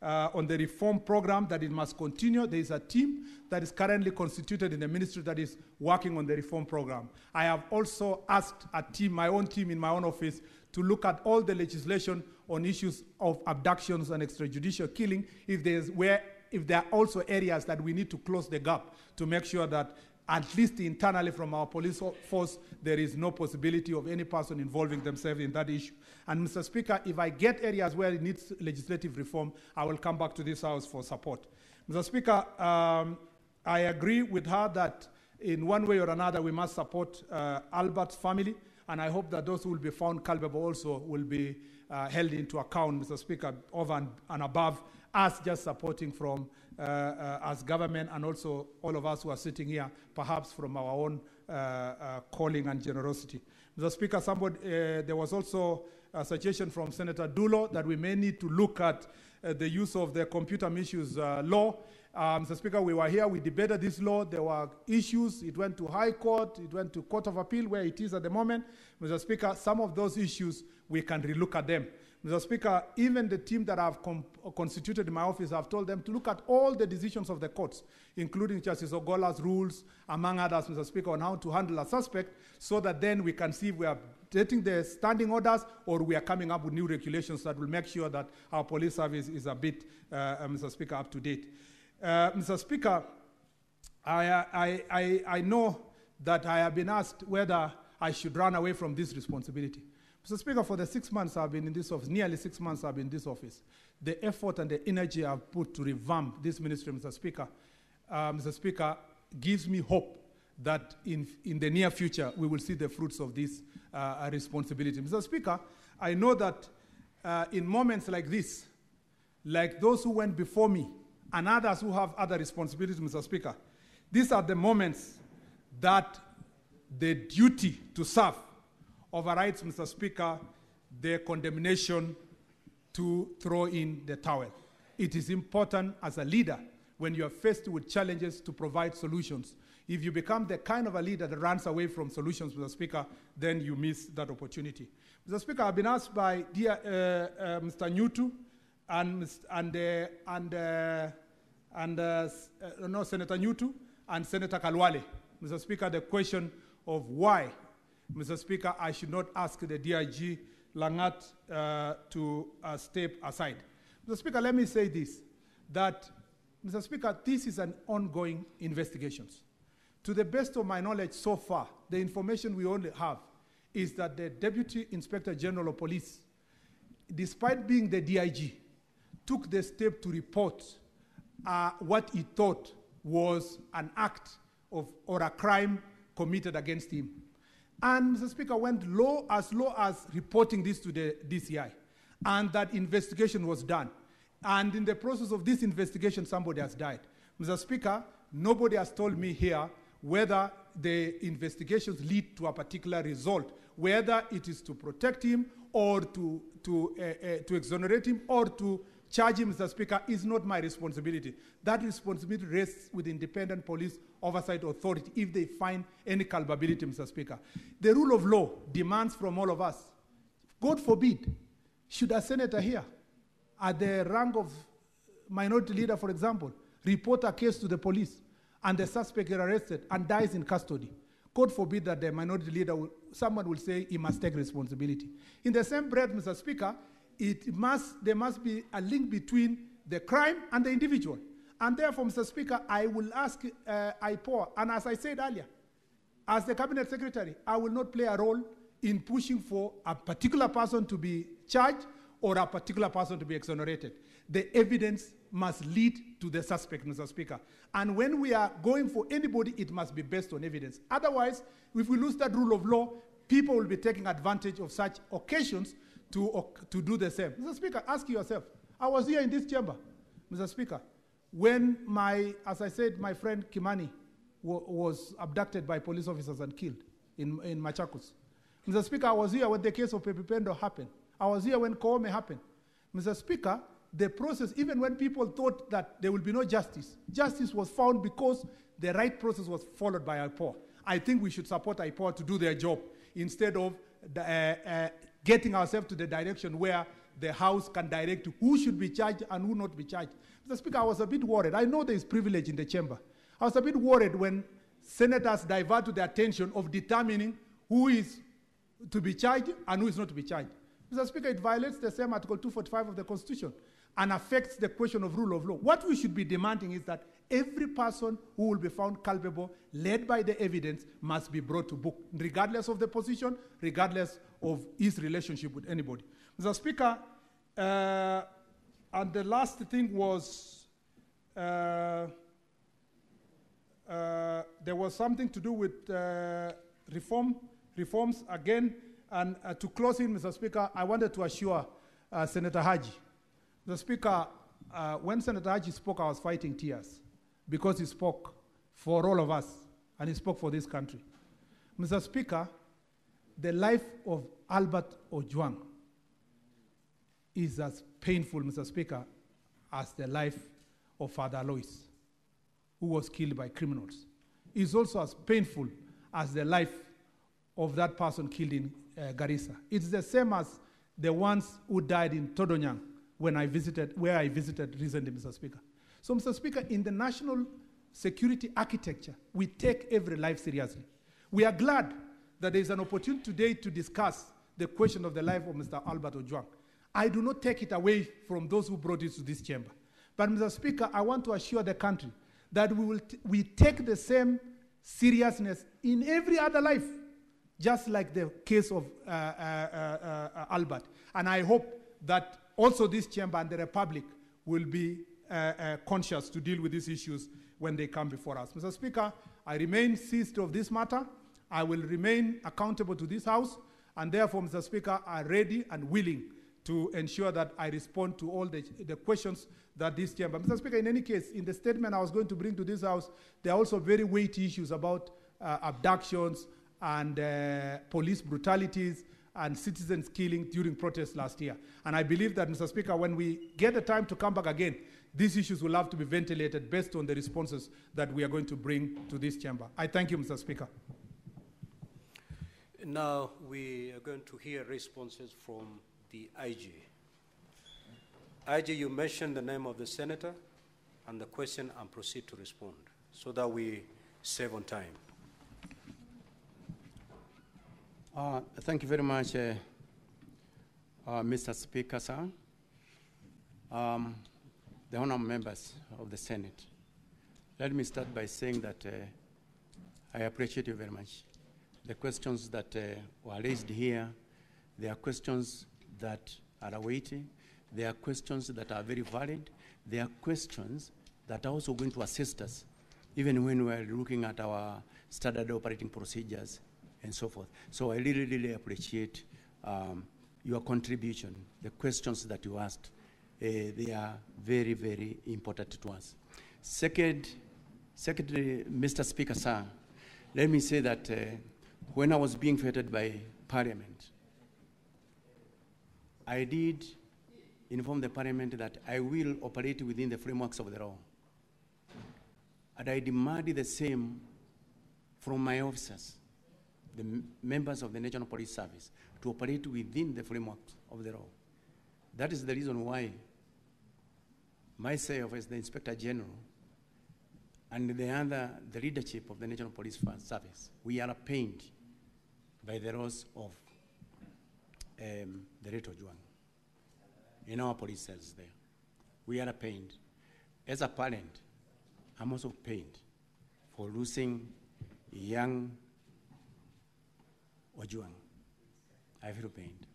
on the reform program, that it must continue. There is a team that is currently constituted in the ministry that is working on the reform program. I have also asked a team, my own team in my own office, to look at all the legislation on issues of abductions and extrajudicial killing, if there are also areas that we need to close the gap to make sure that at least internally from our police force, there is no possibility of any person involving themselves in that issue. And Mr. Speaker, if I get areas where it needs legislative reform, I will come back to this House for support. Mr. Speaker, I agree with her that in one way or another we must support Albert's family, and I hope that those who will be found culpable also will be held into account, Mr. Speaker, over and above us just supporting from as government, and also all of us who are sitting here, perhaps from our own calling and generosity. Mr. Speaker, there was also a suggestion from Senator Dulo that we may need to look at the use of the computer misuse law. Mr. Speaker, we were here, we debated this law, there were issues, it went to High Court, it went to Court of Appeal, where it is at the moment. Mr. Speaker, some of those issues, we can relook at them. Mr. Speaker, even the team that I've constituted in my office, I've told them to look at all the decisions of the courts, including Justice Ogola's rules, among others, Mr. Speaker, on how to handle a suspect, so that then we can see if we are getting the standing orders or we are coming up with new regulations that will make sure that our police service is a bit, Mr. Speaker, up to date. Mr. Speaker, I know that I have been asked whether I should run away from this responsibility. Mr. Speaker, for the 6 months I've been in this office, nearly 6 months I've been in this office, the effort and the energy I've put to revamp this ministry, Mr. Speaker, gives me hope that in the near future we will see the fruits of this responsibility. Mr. Speaker, I know that in moments like this, like those who went before me, and others who have other responsibilities, Mr. Speaker, these are the moments that the duty to serve overrides, Mr. Speaker, the condemnation to throw in the towel. It is important as a leader, when you are faced with challenges, to provide solutions. If you become the kind of a leader that runs away from solutions, Mr. Speaker, then you miss that opportunity. Mr. Speaker, I've been asked by dear Mr. Nyutu Senator Nyutu and Senator Kalwale, Mr. Speaker, the question of why, Mr. Speaker, I should not ask the DIG Langat to step aside. Mr. Speaker, let me say this, that, Mr. Speaker, this is an ongoing investigation. To the best of my knowledge so far, the information we only have is that the Deputy Inspector General of Police, despite being the DIG, took the step to report what he thought was an act of, or a crime committed against him. And Mr. Speaker, went low as reporting this to the DCI, and that investigation was done. And in the process of this investigation, somebody has died. Mr. Speaker, nobody has told me here whether the investigations lead to a particular result, whether it is to protect him or to exonerate him or to charge him, Mr. Speaker, is not my responsibility. That responsibility rests with independent police oversight authority if they find any culpability, Mr. Speaker. The rule of law demands from all of us, God forbid, should a senator here, at the rank of minority leader, for example, report a case to the police and the suspect is arrested and dies in custody, God forbid that the minority leader, someone will say he must take responsibility. In the same breath, Mr. Speaker, there must be a link between the crime and the individual. And therefore, Mr. Speaker, I will ask IPOA, and as I said earlier, as the Cabinet Secretary, I will not play a role in pushing for a particular person to be charged or a particular person to be exonerated. The evidence must lead to the suspect, Mr. Speaker. And when we are going for anybody, it must be based on evidence. Otherwise, if we lose that rule of law, people will be taking advantage of such occasions to do the same. Mr. Speaker, ask yourself, I was here in this chamber, Mr. Speaker, when as I said, my friend Kimani was abducted by police officers and killed in Machakos. Mr. Speaker, I was here when the case of Pepe Pendo happened. I was here when Koome happened. Mr. Speaker, the process, even when people thought that there will be no justice, justice was found because the right process was followed by IPOA. I think we should support IPOA to do their job instead of getting ourselves to the direction where the House can direct who should be charged and who not be charged. Mr. Speaker, I was a bit worried. I know there is privilege in the chamber. I was a bit worried when senators divert to the attention of determining who is to be charged and who is not to be charged. Mr. Speaker, it violates the same Article 245 of the Constitution and affects the question of rule of law. What we should be demanding is that every person who will be found culpable, led by the evidence, must be brought to book, regardless of the position, regardless of his relationship with anybody. Mr. Speaker, and the last thing was, there was something to do with reforms again. And to close in, Mr. Speaker, I wanted to assure Senator Haji. Mr. Speaker, when Senator Haji spoke, I was fighting tears because he spoke for all of us and he spoke for this country. Mr. Speaker, the life of Albert Ojwang is as painful, Mr. Speaker, as the life of Father Alois, who was killed by criminals. It's also as painful as the life of that person killed in Garissa. It's the same as the ones who died in Todonyang where I visited recently, Mr. Speaker. So, Mr. Speaker, in the national security architecture, we take every life seriously. We are glad that there is an opportunity today to discuss the question of the life of Mr. Albert Ojwang. I do not take it away from those who brought it to this chamber. But, Mr. Speaker, I want to assure the country that we take the same seriousness in every other life, just like the case of Albert. And I hope that also this chamber and the Republic will be conscious to deal with these issues when they come before us. Mr. Speaker, I remain seized of this matter. I will remain accountable to this House, and therefore, Mr. Speaker, I'm ready and willing to ensure that I respond to all the questions that this chamber. Mr. Speaker, in any case, in the statement I was going to bring to this House, there are also very weighty issues about abductions and police brutalities and citizens killing during protests last year. And I believe that, Mr. Speaker, when we get the time to come back again, these issues will have to be ventilated based on the responses that we are going to bring to this chamber. I thank you, Mr. Speaker. Now we are going to hear responses from the IG. IG, you mentioned the name of the senator and the question and proceed to respond so that we save on time. Thank you very much, Mr. Speaker, sir, the honorable members of the Senate, let me start by saying that I appreciate you very much. The questions that were raised here, they are questions that are weighty. They are questions that are very valid. They are questions that are also going to assist us, even when we're looking at our standard operating procedures and so forth. So I really, really appreciate your contribution, the questions that you asked. They are very, very important to us. Secondly, Mr. Speaker, sir, let me say that when I was being vetted by Parliament, I did inform the Parliament that I will operate within the frameworks of the law. And I demanded the same from my officers, the members of the National Police Service, to operate within the frameworks of the law. That is the reason why myself as the Inspector General and the leadership of the National Police Service, we are pained by the loss of the late Ojwang in our police cells there. We are pained. As a parent, I'm also pained for losing young Ojwang. I feel pained.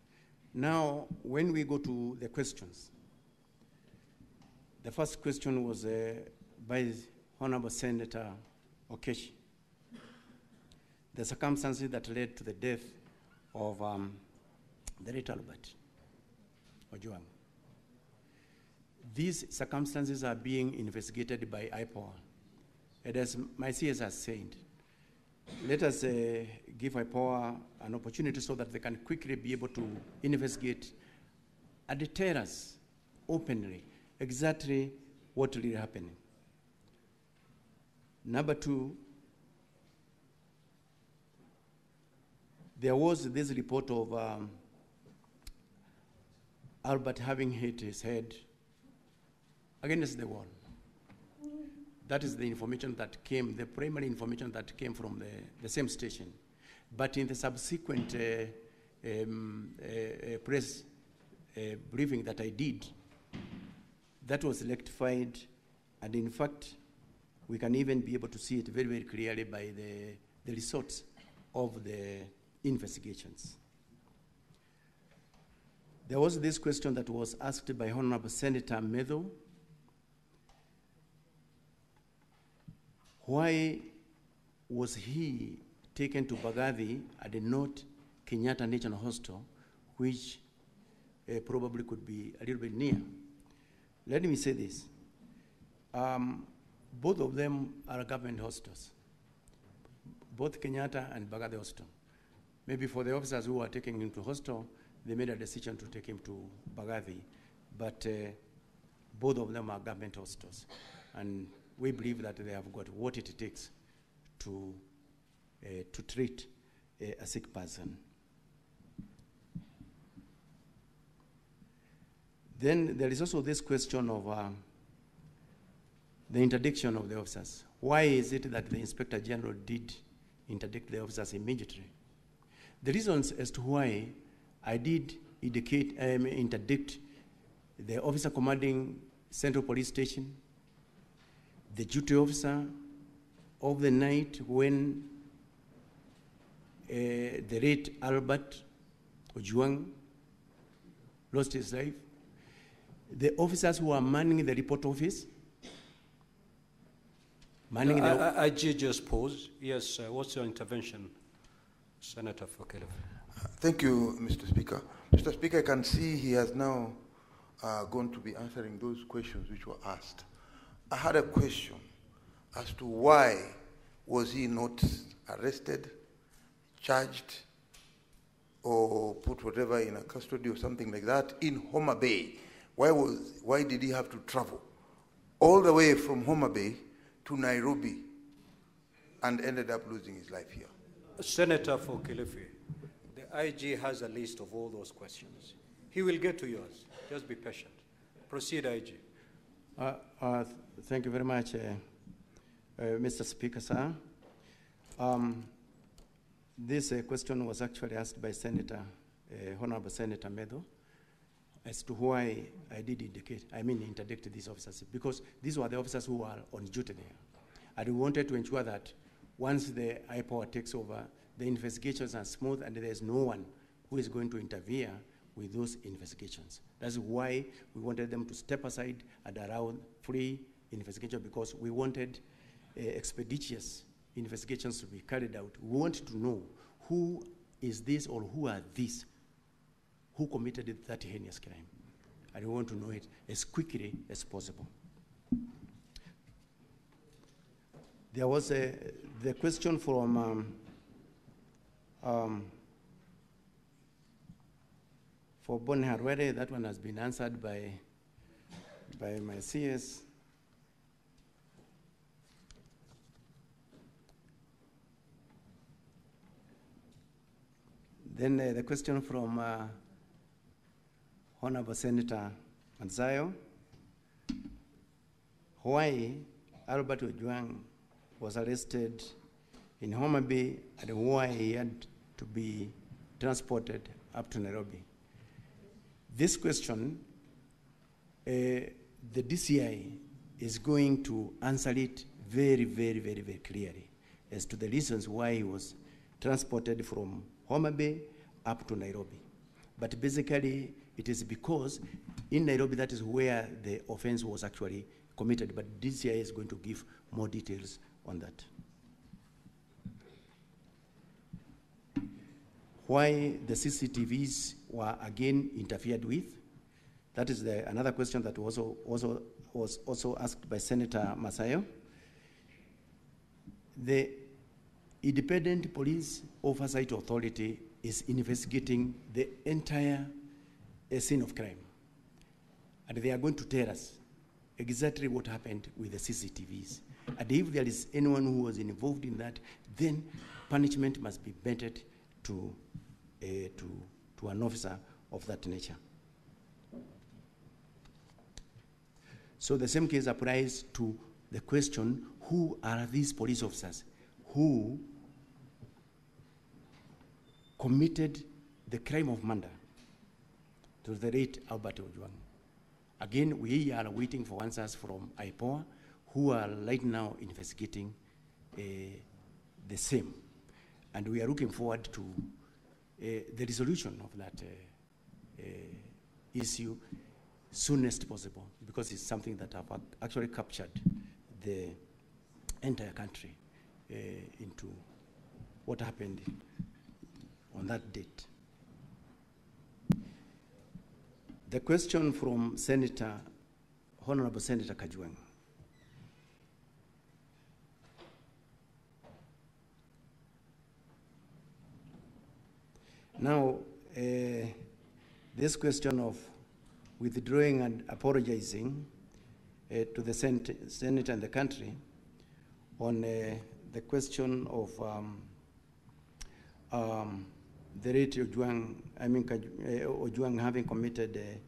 Now, when we go to the questions, the first question was by Honorable Senator Okechi. The circumstances that led to the death of the late Albert Ojwang. These circumstances are being investigated by IPOA. And as my CS has said, let us give IPOA an opportunity so that they can quickly be able to investigate and tell us openly exactly what really happened. Number two, there was this report of Albert having hit his head against the wall. That is the information that came, the primary information that came from the same station. But in the subsequent press briefing that I did, that was rectified, and in fact, we can even be able to see it very, very clearly by the results of the investigations. There was this question that was asked by Honorable Senator Medho. Why was he taken to Bagathi and not Kenyatta National Hospital, which probably could be a little bit near? Let me say this. Both of them are government hospitals, both Kenyatta and Bagathi Hospital. Maybe for the officers who are taking him to hospital, they made a decision to take him to Bagathi, but both of them are government hospitals. And we believe that they have got what it takes to treat a sick person. Then there is also this question of the interdiction of the officers. Why is it that the Inspector General did interdict the officers immediately? The reasons as to why I did interdict the officer commanding Central Police Station, the duty officer of the night when the late Albert Ojwang lost his life, the officers who are manning the report office, IG just pause. Yes, what's your intervention, Senator Fokelov? Thank you, Mr. Speaker. Mr. Speaker, I can see he has now going to be answering those questions which were asked. I had a question as to why was he not arrested, charged, or put whatever in a custody or something like that in Homa Bay. Why did he have to travel all the way from Homa Bay to Nairobi and ended up losing his life here? Senator Fokelefe, the IG has a list of all those questions. He will get to yours. Just be patient. Proceed, IG. Thank you very much, Mr. Speaker, sir. This question was actually asked by Honorable Senator Medho, as to why I did interdict these officers, because these were the officers who were on duty there. And we wanted to ensure that once the IPOA takes over, the investigations are smooth and there's no one who is going to interfere with those investigations. That's why we wanted them to step aside and allow free investigation, because we wanted expeditious investigations to be carried out. We wanted to know who is this or who are these who committed that heinous crime. And we want to know it as quickly as possible. There was the question from for Boni Harwere. That one has been answered by my CS. Then the question from Honorable Senator Manzayo. Why Albert Ojwang was arrested in Homa Bay and why he had to be transported up to Nairobi. This question, the DCI is going to answer it very, very, very, very clearly as to the reasons why he was transported from Homa Bay up to Nairobi. But basically, it is because in Nairobi, that is where the offense was actually committed, but DCI is going to give more details on that. Why the CCTVs were again interfered with? That is another question that was also asked by Senator Masayo. The Independent Police Oversight Authority is investigating the entire scene of crime. And they are going to tell us exactly what happened with the CCTVs. And if there is anyone who was involved in that, then punishment must be meted to an officer of that nature. So the same case applies to the question, who are these police officers who committed the crime of murder to the late Albert Ojwang? Again, we are waiting for answers from IPOA, who are right now investigating the same. And we are looking forward to the resolution of that issue soonest possible, because it's something that have actually captured the entire country into what happened on that date. The question from Honorable Senator Kajwang. Now, this question of withdrawing and apologizing to the Senate and the country on the question of the late Ojwang, Ojwang having committed,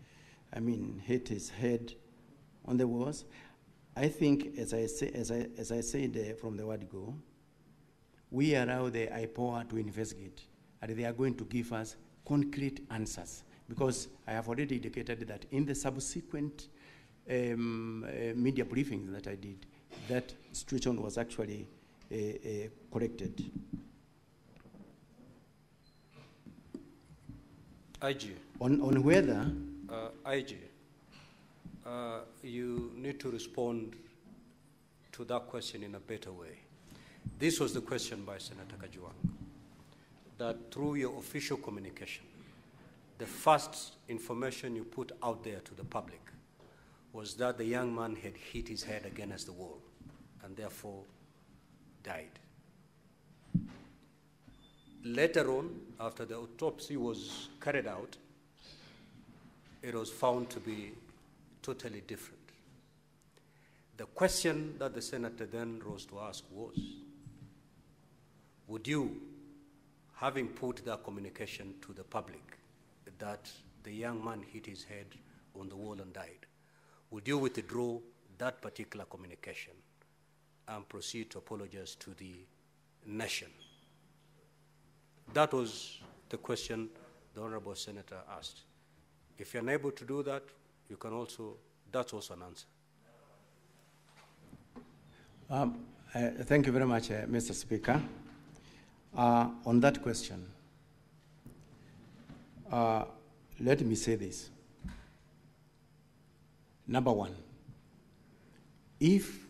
hit his head on the walls. I think, as I said from the word go, we allow the IPOA to investigate, and they are going to give us concrete answers, because I have already indicated that in the subsequent media briefings that I did, that situation was actually corrected. IG. On whether... IG, you need to respond to that question in a better way. This was the question by Senator Kajwang, that through your official communication, the first information you put out there to the public was that the young man had hit his head against the wall and therefore died. Later on, after the autopsy was carried out, it was found to be totally different. The question that the senator then rose to ask was, would you, having put that communication to the public that the young man hit his head on the wall and died, would you withdraw that particular communication and proceed to apologize to the nation? That was the question the Honorable Senator asked. If you're unable to do that, you can also, that's also an answer. Thank you very much, Mr. Speaker. On that question, let me say this. Number one, if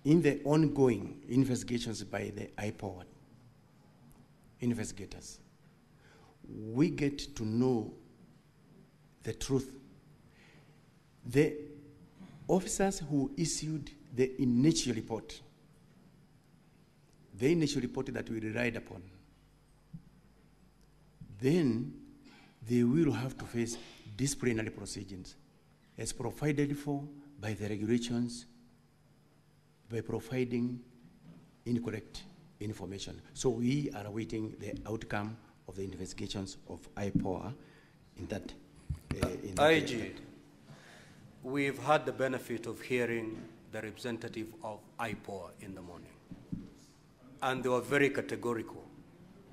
in the ongoing investigations by the IPOA investigators, we get to know the truth, the officers who issued the initial report that we relied upon, then they will have to face disciplinary proceedings as provided for by the regulations by providing incorrect information. So we are awaiting the outcome of the investigations of IPOA in that. IG, we've had the benefit of hearing the representative of IPOA in the morning, and they were very categorical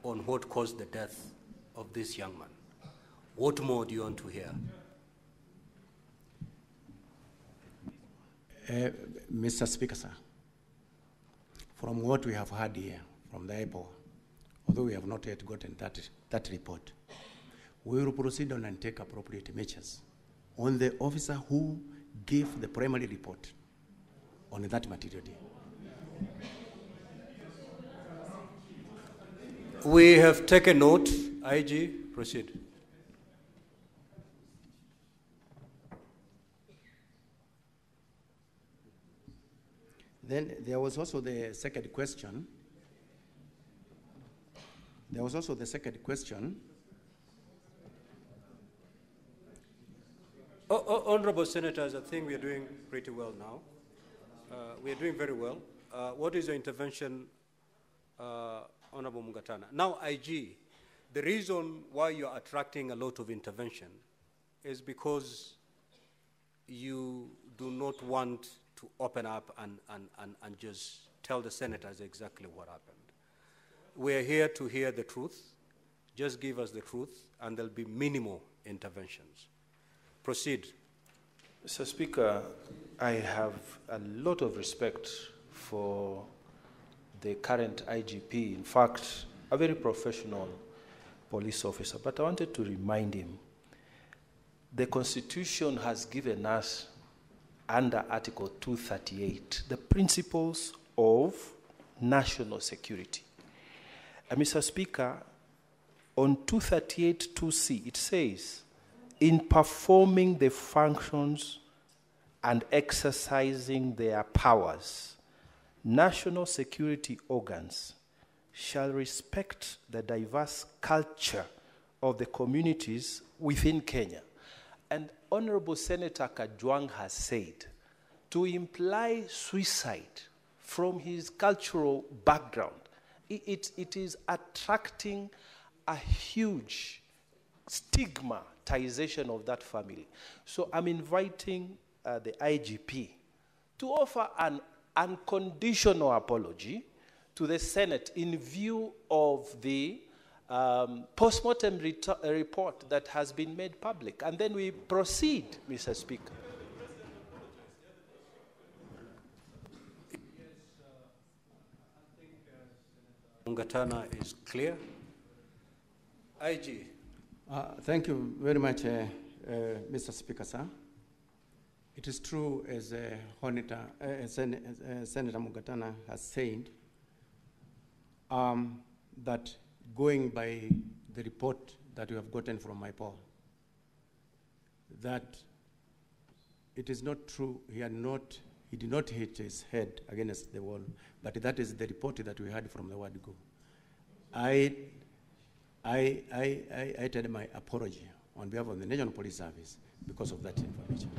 on what caused the death of this young man. What more do you want to hear? Mr. Speaker, sir, from what we have heard here from the IPOA, although we have not yet gotten that report, we will proceed on and take appropriate measures on the officer who gave the primary report on that material day. We have taken note. IG, proceed. Then there was also the second question. Honorable Senators, I think we are doing pretty well now. We are doing very well. What is your intervention, Honorable Mugatana? Now, IG, the reason why you're attracting a lot of intervention is because you do not want to open up and just tell the senators exactly what happened. We're here to hear the truth. Just give us the truth, and there'll be minimal interventions. Proceed. Mr. Speaker, I have a lot of respect for the current IGP. In fact, a very professional police officer. But I wanted to remind him, the Constitution has given us, under Article 238, the principles of national security. And Mr. Speaker, on 238(2)(c, it says, in performing the functions and exercising their powers, national security organs shall respect the diverse culture of the communities within Kenya. And Honorable Senator Kajwang has said, to imply suicide from his cultural background, it is attracting a huge stigmatization of that family. So I'm inviting the IGP to offer an unconditional apology to the Senate in view of the post-mortem report that has been made public. And then we proceed, Mr. Speaker. Mungatana is clear. IG. Thank you very much, Mr. Speaker, sir. It is true, as Senator Mugatana has said, that going by the report that we have gotten from IPOA, that it is not true, he did not hit his head against the wall, but that is the report that we had from the word go. I tell my apology on behalf of the National Police Service because of that information.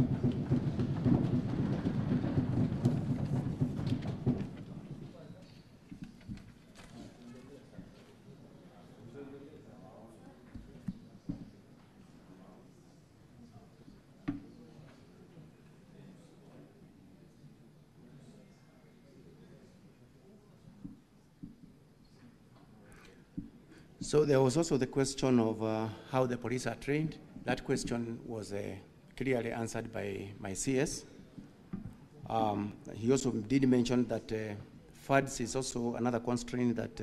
So there was also the question of how the police are trained. That question was clearly answered by my CS. He also did mention that funds is also another constraint that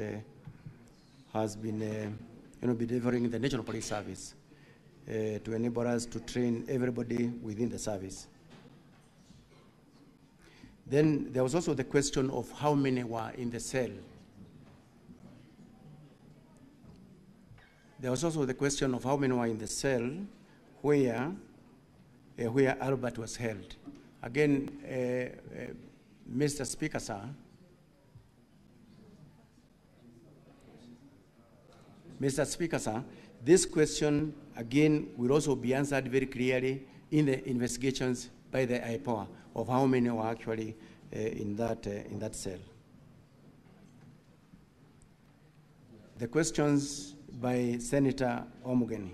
has been delivering the National Police Service to enable us to train everybody within the service. Then there was also the question of how many were in the cell. There was also the question of how many were in the cell where Albert was held. Again, Mr. Speaker, sir, this question, again, will also be answered very clearly in the investigations by the IPOA of how many were actually in that cell. The questions by Senator Omugeni.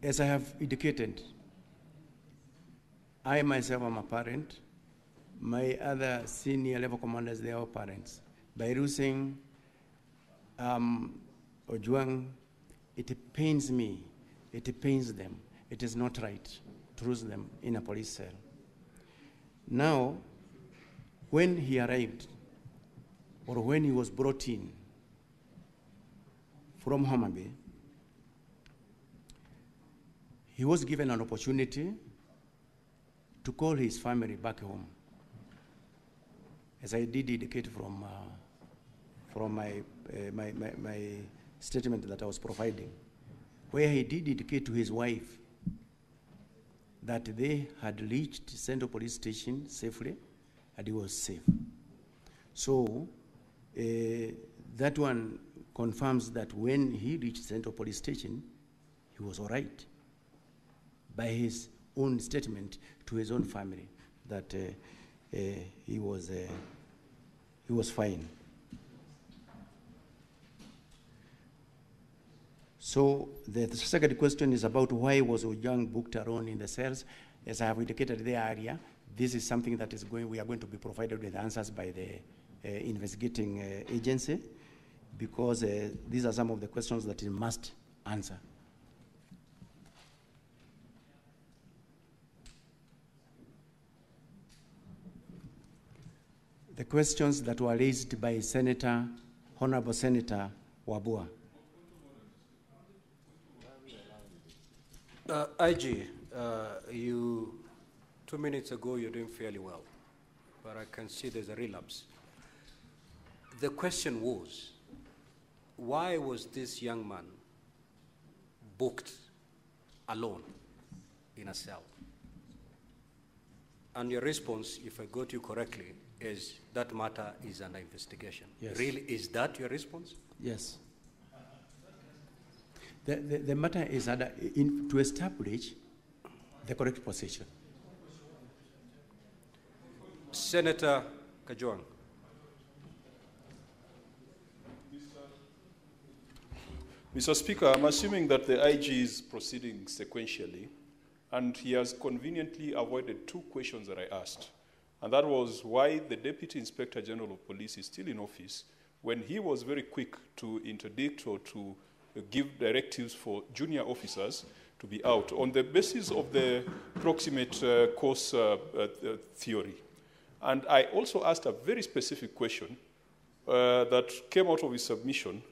As I have indicated, I myself am a parent. My other senior level commanders, they are all parents. By losing Ojwang, it pains me, it pains them. It is not right to lose them in a police cell. Now, when he arrived, or when he was brought in from Hamabe, he was given an opportunity to call his family back home, as I did indicate from my statement that I was providing, where he did indicate to his wife that they had reached Central Police Station safely and he was safe. So that one confirms that when he reached Central Police Station, he was all right, by his own statement to his own family, that he was fine. So the second question is about why was Ojwang booked alone in the cells. As I have indicated there earlier, this is something that we are going to be provided with answers by the investigating agency, because these are some of the questions that it must answer. The questions that were raised by Honorable Senator Wabua. IG, you 2 minutes ago you're doing fairly well, but I can see there's a relapse. The question was, why was this young man booked alone in a cell? And your response, if I got you correctly, is that matter is under investigation. Yes. Really, is that your response? Yes. The matter is to establish the correct position. Senator Kajwang. Mr. Speaker, I'm assuming that the IG is proceeding sequentially, and he has conveniently avoided two questions that I asked. And that was why the Deputy Inspector General of Police is still in office when he was very quick to interdict or to give directives for junior officers to be out on the basis of the proximate cause theory. And I also asked a very specific question that came out of his submission,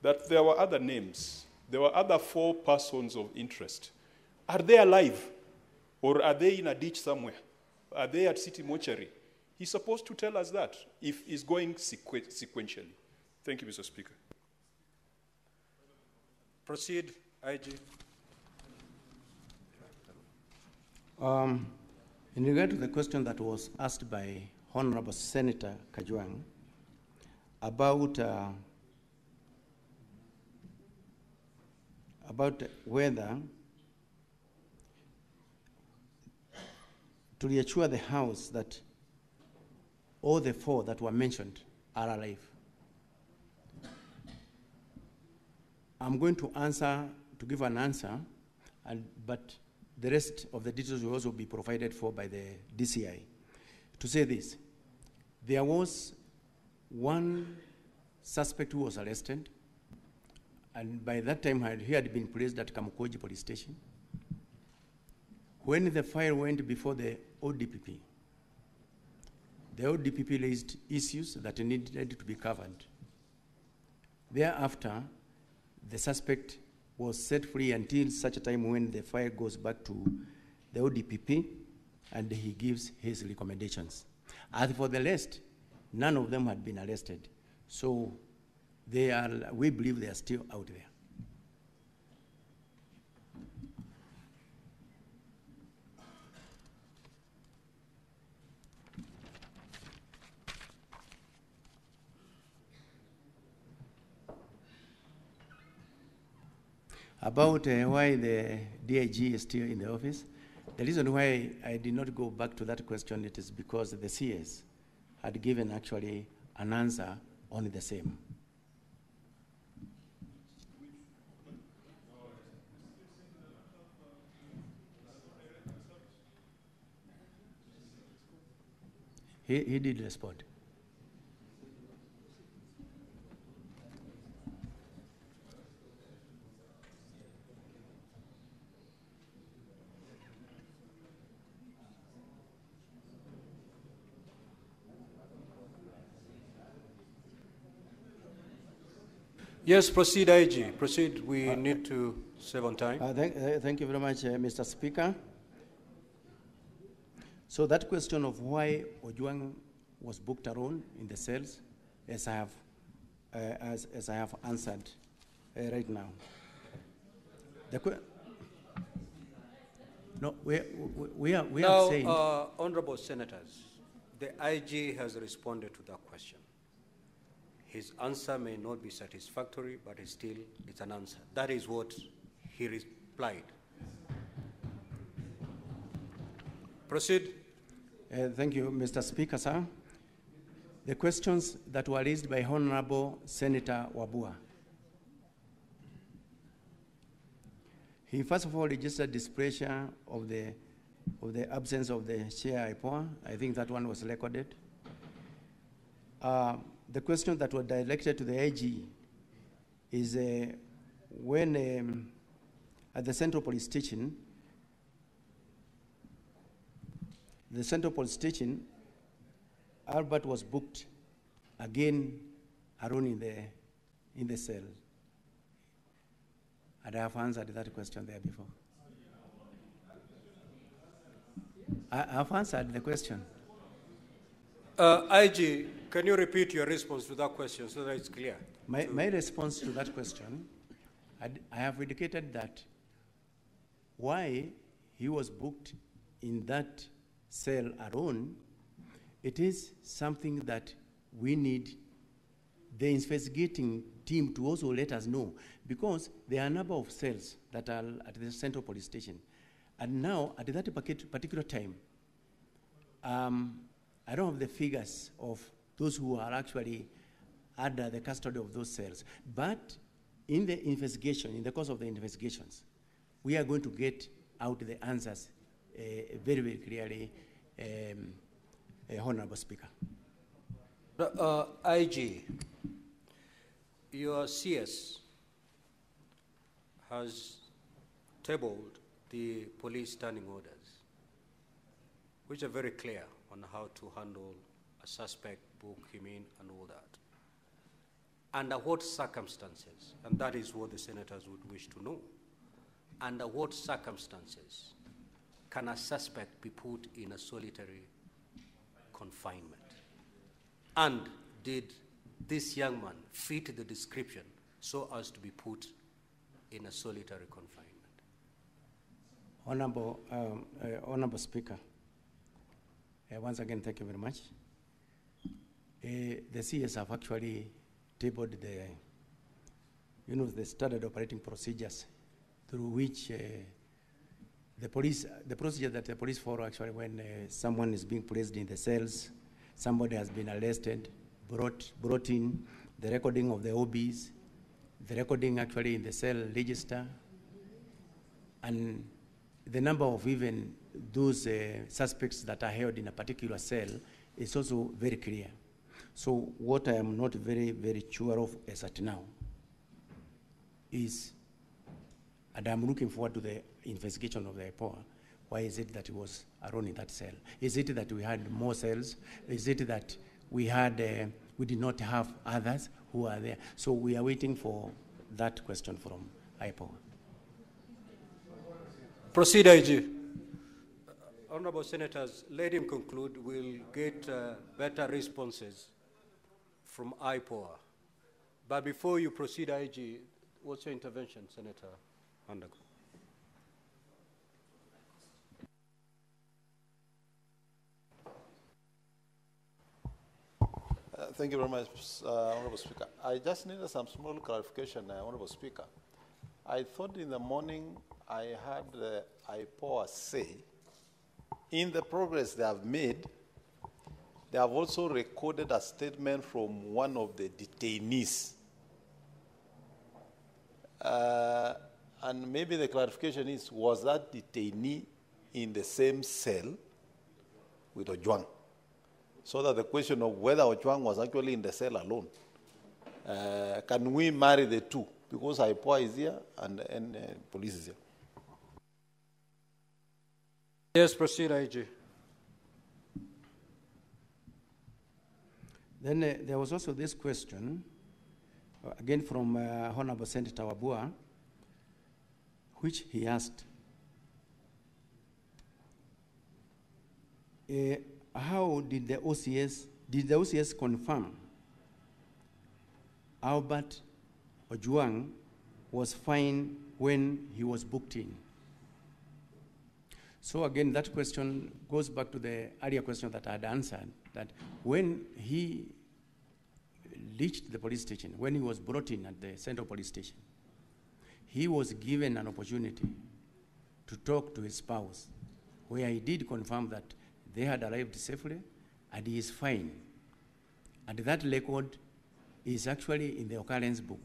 that there were other names. There were other 4 persons of interest. Are they alive? Or are they in a ditch somewhere? Are they at City Mortuary? He's supposed to tell us that if he's going sequentially. Thank you, Mr. Speaker. Proceed, IG. In regard to the question that was asked by Honorable Senator Kajwang about whether to reassure the House that all the 4 that were mentioned are alive. I'm going to give an answer, but the rest of the details will also be provided for by the DCI. To say this, there was one suspect who was arrested, and by that time he had been placed at Kamukoji police station. When the file went before the ODPP raised issues that needed to be covered. Thereafter, the suspect was set free until such a time when the file goes back to the ODPP and he gives his recommendations. As for the rest, none of them had been arrested. So we believe they are still out there. About why the DIG is still in the office, the reason why I did not go back to that question, it is because the CS had given actually an answer on the same. He did respond. Yes, proceed, IG. Proceed. We need to save on time. Thank you very much, Mr. Speaker. So that question of why Ojwang was booked alone in the cells, as I have answered right now. No, we are saying. Honorable Senators, the IG has responded to that question. His answer may not be satisfactory, but it's an answer. That is what he replied. Proceed. Thank you, Mr. Speaker, sir. The questions that were raised by Honorable Senator Wabua. He first of all registered displeasure of the absence of the chair IPOA. I think that one was recorded. The question that was directed to the IG is when at the Central Police Station, Albert was booked again alone in the cell. And I have answered that question there before. I have answered the question. IG, can you repeat your response to that question so that it's clear? My response to that question, I have indicated that why he was booked in that cell alone, it is something that we need the investigating team to also let us know, because there are a number of cells that are at the Central Police Station. And now, at that particular time, I don't have the figures of those who are actually under the custody of those cells. But in the investigation, in the course of the investigations, we are going to get out the answers very, very clearly, Honorable Speaker. IG, your CS has tabled the police standing orders, which are very clear on how to handle a suspect, book him in, and all that. Under what circumstances, and that is what the senators would wish to know, under what circumstances can a suspect be put in a solitary confinement? And did this young man fit the description so as to be put in a solitary confinement? Honorable Speaker, once again, thank you very much. The CS have actually tabled the standard operating procedures through which the procedure that the police follow actually when someone is being placed in the cells, somebody has been arrested, brought in, the recording of the OBs, the recording actually in the cell register, and the number of even those suspects that are held in a particular cell is also very clear. So what I am not very sure of as at now is, and I'm looking forward to the investigation of the IPOA, why is it that he was alone in that cell? Is it that we had more cells? Is it that we did not have others who are there? So we are waiting for that question from IPOA. Proceed, IG. Honorable Senators, let him conclude. We'll get better responses from IPOA. But before you proceed, IG, what's your intervention, Senator Andago? Thank you very much, Honorable Speaker. I just needed some small clarification, Honorable Speaker. I thought in the morning I heard the IPOA say, in the progress they have made, they have also recorded a statement from one of the detainees. And maybe the clarification is, was that detainee in the same cell with Ojwang? So that the question of whether Ojwang was actually in the cell alone. Can we marry the two? Because IPOA is here and police is here. Yes, proceed, IG. Then there was also this question, again from Honorable Senator Wabua, which he asked, how did the OCS confirm Albert Ojwang was fine when he was booked in? So again, that question goes back to the earlier question that I had answered, that when he reached the police station, when he was brought in at the Central Police Station, he was given an opportunity to talk to his spouse, where he did confirm that they had arrived safely and he is fine. And that record is actually in the occurrence book.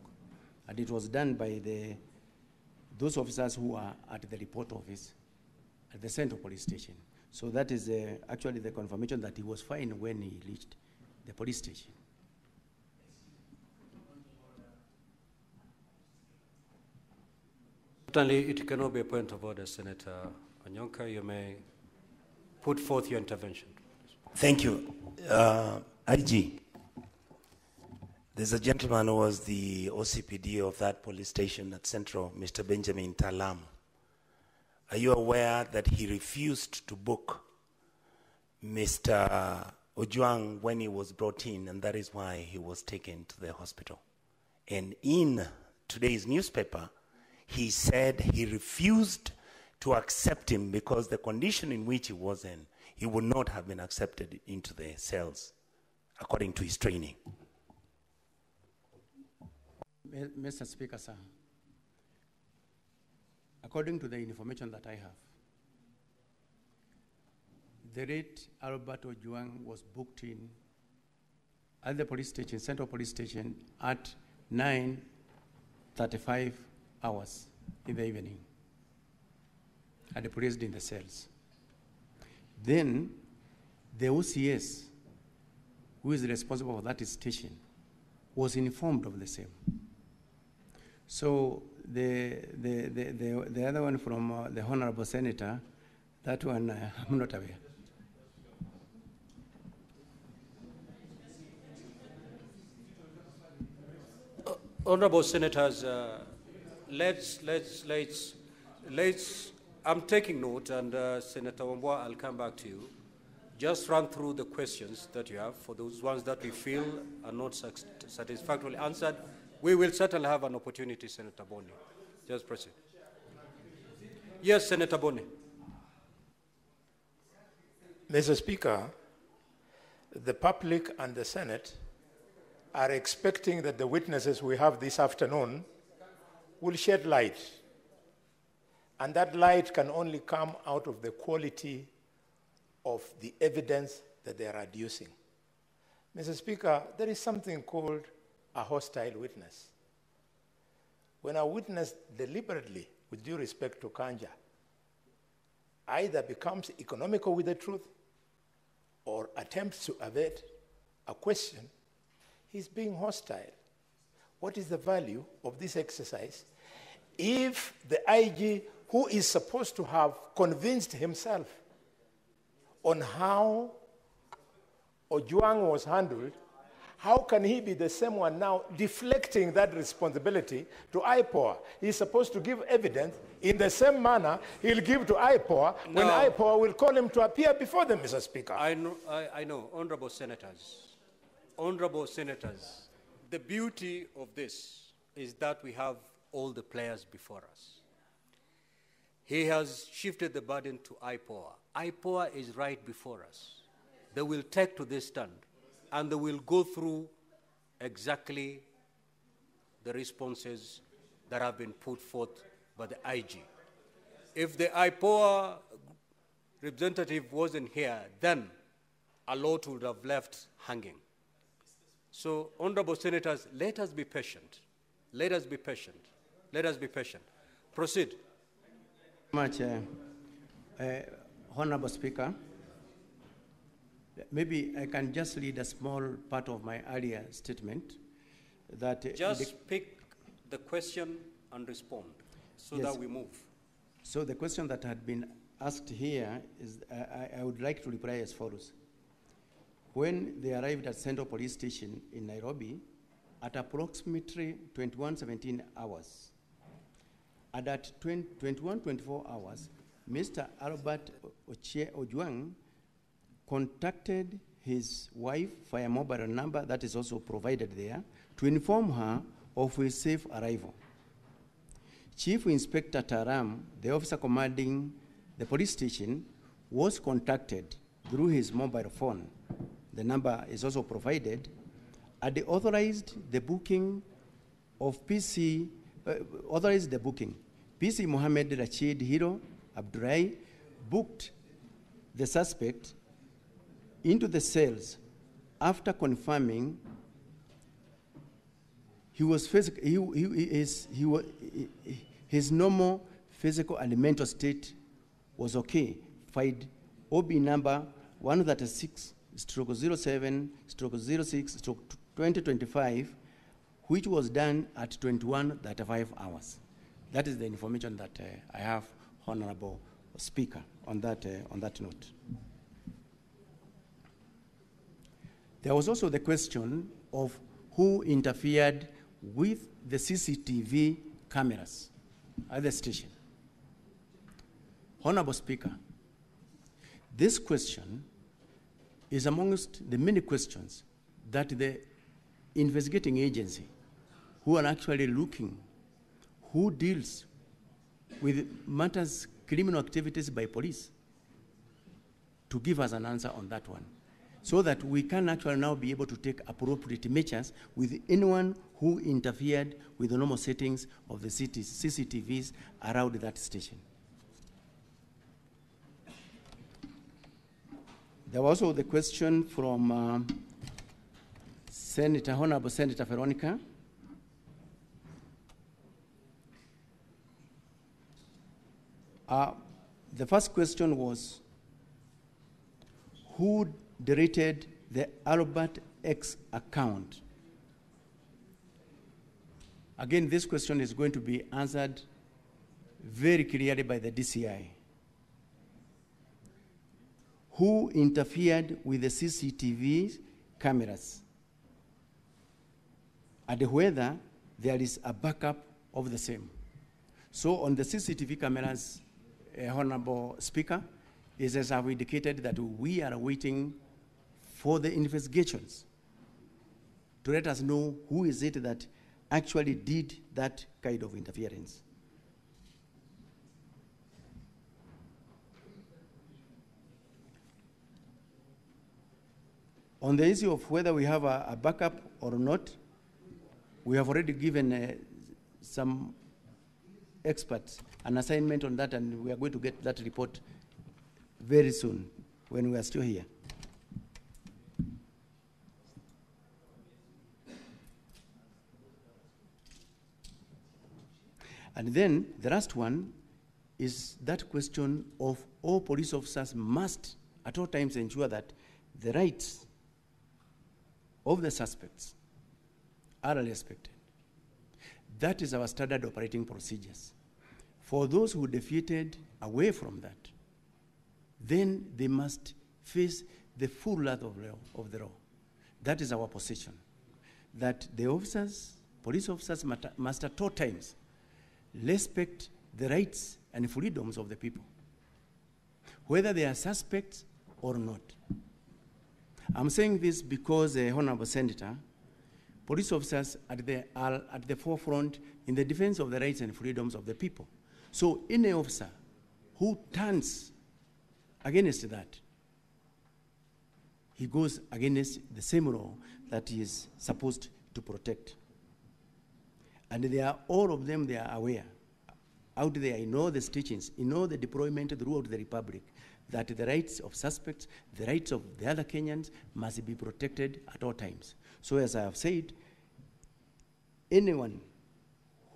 And it was done by those officers who are at the report office at the Central Police Station. So that is actually the confirmation that he was fine when he reached the police station. Certainly, it cannot be a point of order, Senator Anyonka. You may put forth your intervention. Thank you. IG, there's a gentleman who was the OCPD of that police station at Central, Mr. Benjamin Talam. Are you aware that he refused to book Mr. Ojwang when he was brought in, and that is why he was taken to the hospital? And in today's newspaper, he said he refused to accept him because the condition in which he was in, he would not have been accepted into the cells according to his training. Mr. Speaker, sir, according to the information that I have, the late Albert Ojwang was booked in at the police station, Central Police Station, at 9:35 hours in the evening, and placed in the cells. Then the OCS, who is responsible for that station, was informed of the same. So the other one from the Honorable Senator, that one I'm not aware. Honorable Senators, I'm taking note, and Senator Wambua, I'll come back to you. Just run through the questions that you have. For those ones that we feel are not satisfactorily answered, we will certainly have an opportunity, Senator Boni. Just proceed. Yes, Senator Boni. Mr. Speaker, the public and the Senate are expecting that the witnesses we have this afternoon will shed light. And that light can only come out of the quality of the evidence that they are adducing. Mr. Speaker, there is something called a hostile witness. When a witness deliberately, with due respect to Kanja, either becomes economical with the truth or attempts to evade a question he's being hostile. What is the value of this exercise if the IG, who is supposed to have convinced himself on how Ojwang was handled, how can he be the same one now deflecting that responsibility to IPOA? He's supposed to give evidence in the same manner he'll give to IPOA when IPOA will call him to appear before them, Mr. Speaker. I know, honorable senators, the beauty of this is that we have all the players before us. He has shifted the burden to IPOA. IPOA is right before us. They will take to this stand, and they will go through exactly the responses that have been put forth by the IG. If the IPOA representative wasn't here, then a lot would have left hanging. So, honorable senators, let us be patient. Let us be patient. Let us be patient. Proceed. Much, Honorable Speaker. Maybe I can just read a small part of my earlier statement. That just pick the question and respond so that we move. So the question that had been asked here is, I would like to reply as follows. When they arrived at Central Police Station in Nairobi at approximately 21:17 hours, and at 21:24 hours, Mr. Albert Ojwang contacted his wife via mobile number that is also provided there to inform her of his safe arrival. Chief Inspector Taram, the officer commanding the police station, was contacted through his mobile phone. The number is also provided, and they authorized the booking of PC Mohammed Rashid Hiro Abdurai booked the suspect into the cells after confirming his normal physical and mental state was okay. Filed OB number 136/07/06/2025, which was done at 21:35 hours. That is the information that I have, Honorable Speaker, on that note. There was also the question of who interfered with the CCTV cameras at the station. Honorable Speaker, this question is amongst the many questions that the investigating agency, who are actually looking, who deals with matters, criminal activities by police, to give us an answer on that one, so that we can actually now be able to take appropriate measures with anyone who interfered with the normal settings of the CCTVs around that station. There was also the question from Honorable Senator Veronica. The first question was, who deleted the Albert X account? Again, this question is going to be answered very clearly by the DCI. Who interfered with the CCTV cameras, and whether there is a backup of the same. So on the CCTV cameras, Honorable Speaker, is as I've indicated that we are waiting for the investigations to let us know who is it that actually did that kind of interference. On the issue of whether we have a backup or not, we have already given some experts an assignment on that, and we are going to get that report very soon when we are still here. And then the last one is that question of all police officers must at all times ensure that the rights of the suspects are respected. That is our standard operating procedures. For those who defeated away from that, then they must face the full wrath of the law. That is our position. That the officers, police officers must at all times respect the rights and freedoms of the people, whether they are suspects or not. I'm saying this because, Honorable Senator, police officers are at the forefront in the defense of the rights and freedoms of the people. So any officer who turns against that, he goes against the same law that he is supposed to protect. And they are, all of them, they are aware, out there in all the teachings, in all the deployment throughout the Republic, that the rights of suspects, the rights of the other Kenyans must be protected at all times. So as I have said, anyone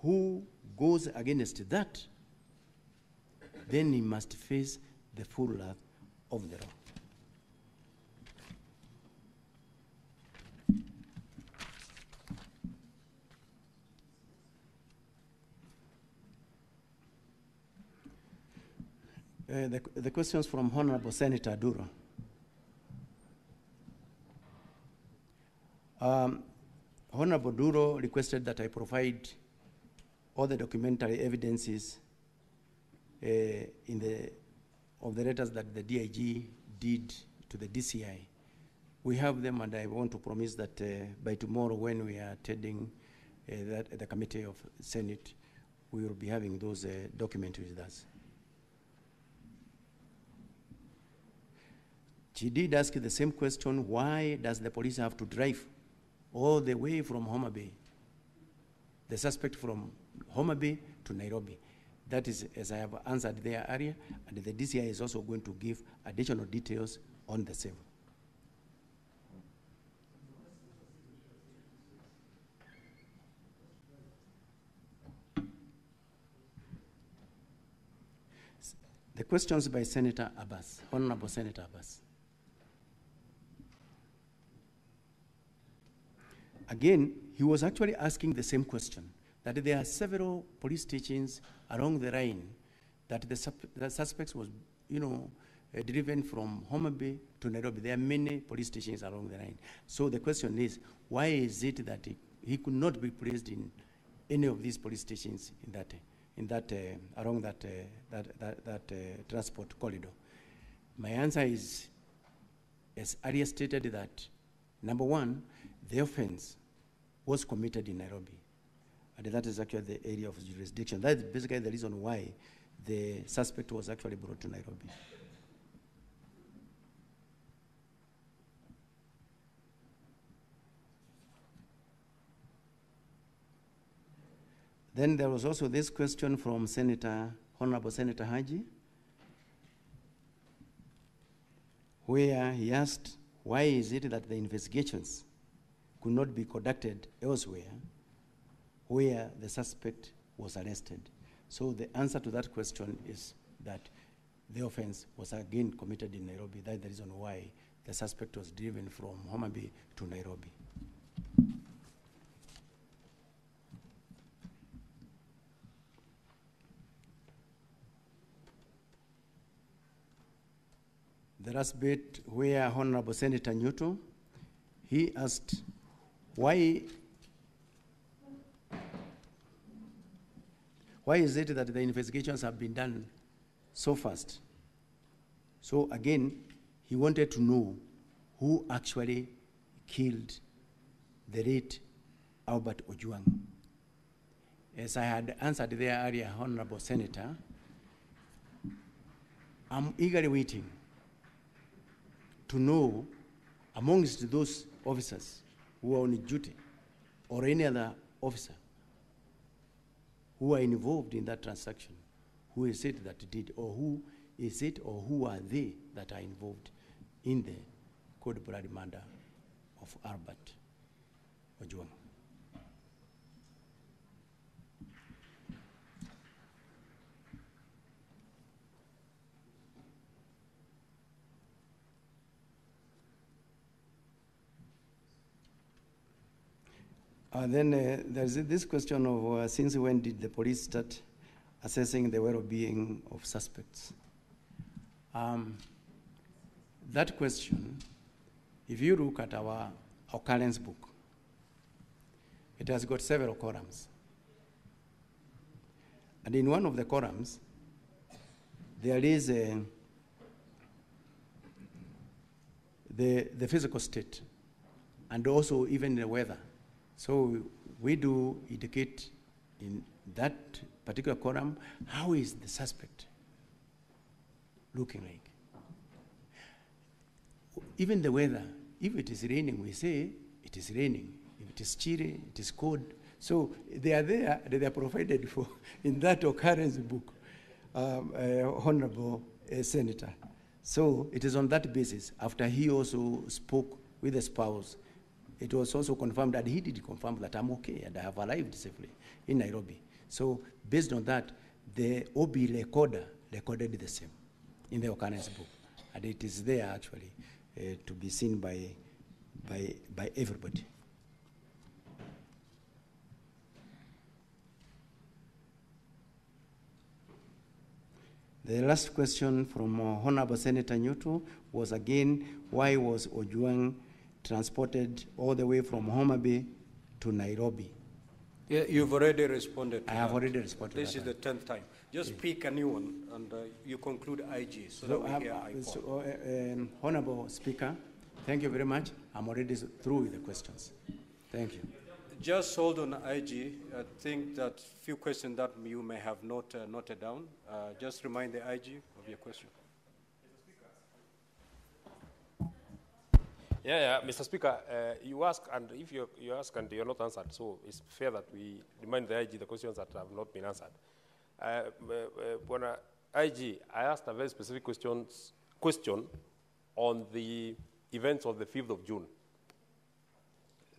who goes against that, then he must face the full wrath of the law. The questions from Honorable Senator Duro. Honorable Duro requested that I provide all the documentary evidences of the letters that the DIG did to the DCI. We have them, and I want to promise that by tomorrow, when we are attending the Committee of Senate, we will be having those documents with us. She did ask the same question: why does the police have to drive all the way from Homa Bay, the suspect from Homa Bay to Nairobi? That is, as I have answered there earlier, and the DCI is also going to give additional details on the same. The questions by Senator Abbas, Honorable Senator Abbas. Again, he was actually asking the same question, that there are several police stations along the line that the suspects was, driven from Homa Bay to Nairobi. There are many police stations along the line. So the question is, why is it that he could not be placed in any of these police stations along that transport corridor? My answer is, as earlier stated, that number one, the offense was committed in Nairobi, and that is actually the area of jurisdiction. That is basically the reason why the suspect was actually brought to Nairobi. Then there was also this question from Honorable Senator Haji, where he asked, why is it that the investigations could not be conducted elsewhere where the suspect was arrested? So the answer to that question is that the offense was again committed in Nairobi. That's the reason why the suspect was driven from Homa Bay to Nairobi. The last bit, where Honorable Senator Newton, he asked, why is it that the investigations have been done so fast? So again, he wanted to know who actually killed the late Albert Ojwang. As I had answered there earlier, Honorable Senator, I'm eagerly waiting to know amongst those officers who are on duty or any other officer who are involved in that transaction, who is it that did, or who is it, or who are they that are involved in the cold-blooded murder of Albert Ojwang. Then there's this question of since when did the police start assessing the well-being of suspects? That question, if you look at our occurrence book, it has got several columns. And in one of the columns, there is the physical state and also even the weather. So we do indicate in that particular column, how is the suspect looking like? Even the weather, if it is raining, we say it is raining. If it is chilly, it is cold. So they are there, they are provided for in that occurrence book, Honorable Senator. So it is on that basis, after he also spoke with the spouse, it was also confirmed that he did confirm that I'm okay and I have arrived safely in Nairobi. So based on that, the OB recorder recorded the same in the occurrence book. And it is there actually to be seen by everybody. The last question from Honorable Senator Nyutu was again, why was Ojwang transported all the way from Homa Bay to Nairobi? Yeah, you've already responded to I have already responded This to is that. the 10th time. Just pick a new one, and you conclude IG, so that we hear IPOA. Honorable Speaker, thank you very much. I'm already through with the questions. Thank you. Just hold on IG. I think that few questions that you may have noted down. Just remind the IG of your question. Yeah, Mr. Speaker, you ask, and if you ask and you're not answered, so it's fair that we remind the IG the questions that have not been answered. When IG, I asked a very specific question on the events of the 5th of June.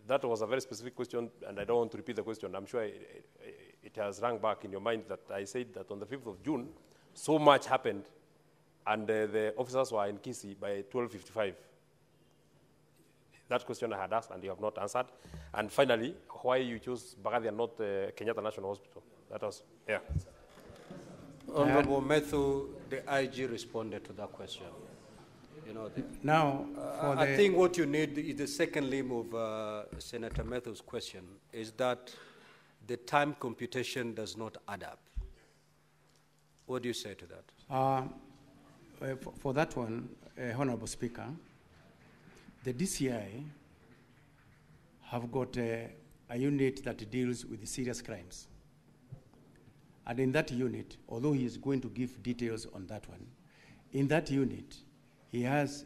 That was a very specific question, and I don't want to repeat the question. I'm sure it has rung back in your mind that I said that on the 5th of June, so much happened, and the officers were in Kisii by 12:55. That question I had asked, and you have not answered. And finally, why you chose Bagadia and not Kenyatta National Hospital? That was, yeah. Honorable Methu, the IG responded to that question. You know, now, I think what you need is the second limb of Senator Methu's question, is that the time computation does not add up. What do you say to that? For that one, Honorable Speaker, the DCI have got a unit that deals with serious crimes. And in that unit, although he is going to give details on that one, in that unit, he has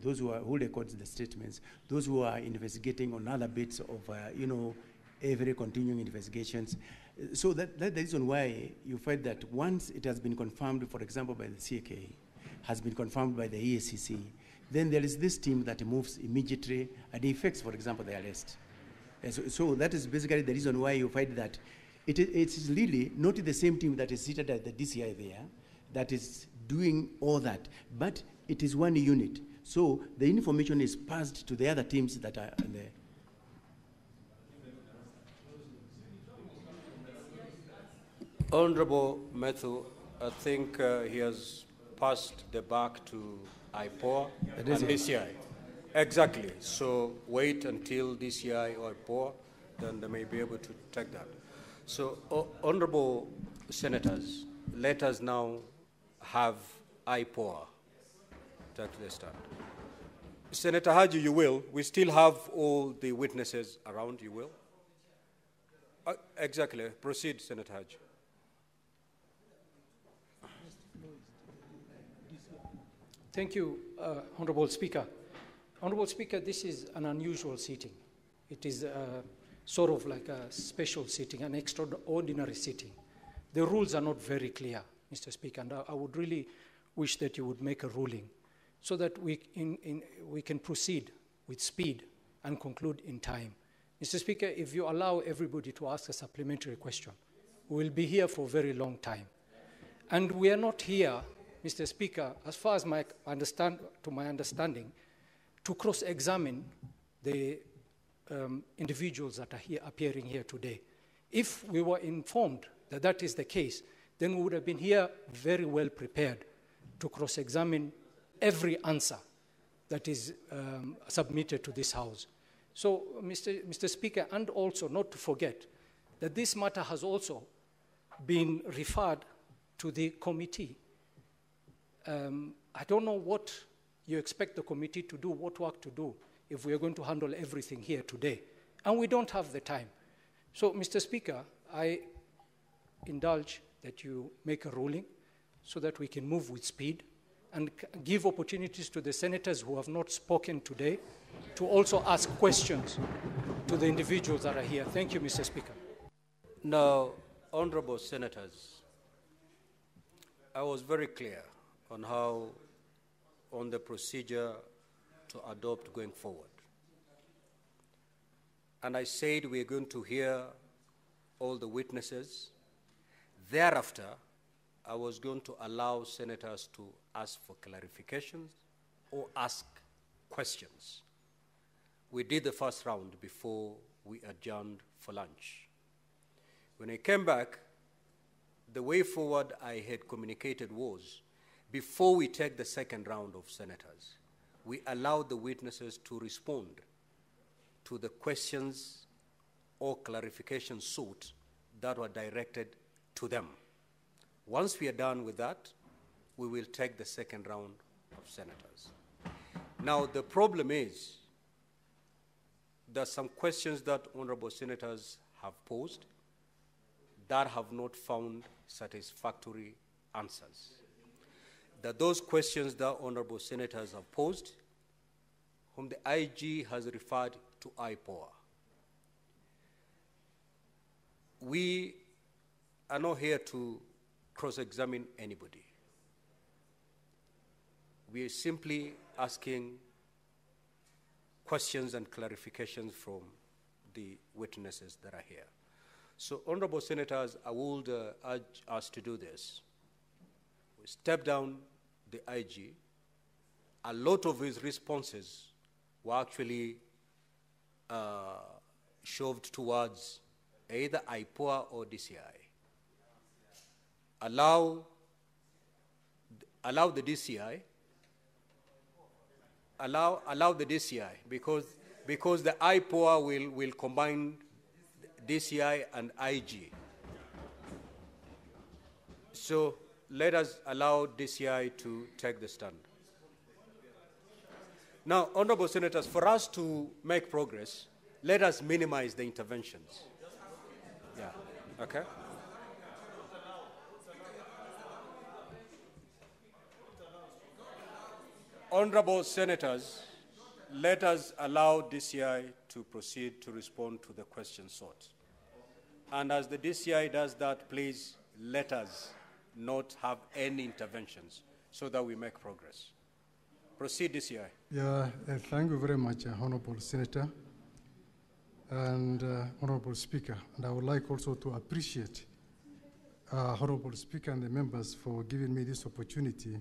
those who records the statements, those who are investigating on other bits of, every continuing investigations. So that's the reason why you find that once it has been confirmed, for example, by the CAK, has been confirmed by the EACC, then there is this team that moves immediately and effects, for example, the arrest. So that is basically the reason why you find that it is really not the same team that is seated at the DCI there that is doing all that, but it is one unit. So the information is passed to the other teams that are there. Honorable Methu, I think he has passed the buck to IPOA and DCI. Exactly. So wait until DCI or IPOA, then they may be able to take that. So, honorable senators, let us now have IPOA take the stand. Senator Haji, you will. We still have all the witnesses around, you will. Exactly. Proceed, Senator Haji. Thank you, Honorable Speaker. Honorable Speaker, this is an unusual sitting. It is sort of like a special sitting, an extraordinary sitting. The rules are not very clear, Mr. Speaker, and I would really wish that you would make a ruling so that we can proceed with speed and conclude in time. Mr. Speaker, if you allow everybody to ask a supplementary question, we will be here for a very long time. And we are not here, Mr. Speaker, as far as my understanding, to cross-examine the individuals that are here appearing here today. If we were informed that that is the case, then we would have been here very well prepared to cross-examine every answer that is submitted to this House. So, Mr. Speaker, and also not to forget that this matter has also been referred to the committee. I don't know what you expect the committee to do, what work to do, if we are going to handle everything here today. And we don't have the time. So, Mr. Speaker, I indulge that you make a ruling so that we can move with speed and give opportunities to the senators who have not spoken today to also ask questions to the individuals that are here. Thank you, Mr. Speaker. Now, honorable senators, I was very clear on the procedure to adopt going forward. And I said we're going to hear all the witnesses. Thereafter, I was going to allow senators to ask for clarifications or ask questions. We did the first round before we adjourned for lunch. When I came back, the way forward I had communicated was, before we take the second round of senators, we allowed the witnesses to respond to the questions or clarifications sought that were directed to them. Once we are done with that, we will take the second round of senators. Now, the problem is there are some questions that honorable senators have posed that have not found satisfactory answers. That those questions that honorable senators have posed, whom the IG has referred to IPOA. We are not here to cross-examine anybody. We are simply asking questions and clarifications from the witnesses that are here. So, honorable senators, I would urge us to do this. We step down the IG. A lot of his responses were actually shoved towards either IPOA or DCI. Allow the DCI. Allow the DCI because the IPOA will combine DCI and IG. So let us allow DCI to take the stand. Now, honorable senators, for us to make progress, let us minimize the interventions. Yeah, okay? Honorable senators, let us allow DCI to proceed to respond to the questions sought. And as the DCI does that, please let us not have any interventions so that we make progress. Proceed, DCI. Yeah, thank you very much, Honorable Senator and Honorable Speaker. And I would like also to appreciate Honorable Speaker and the members for giving me this opportunity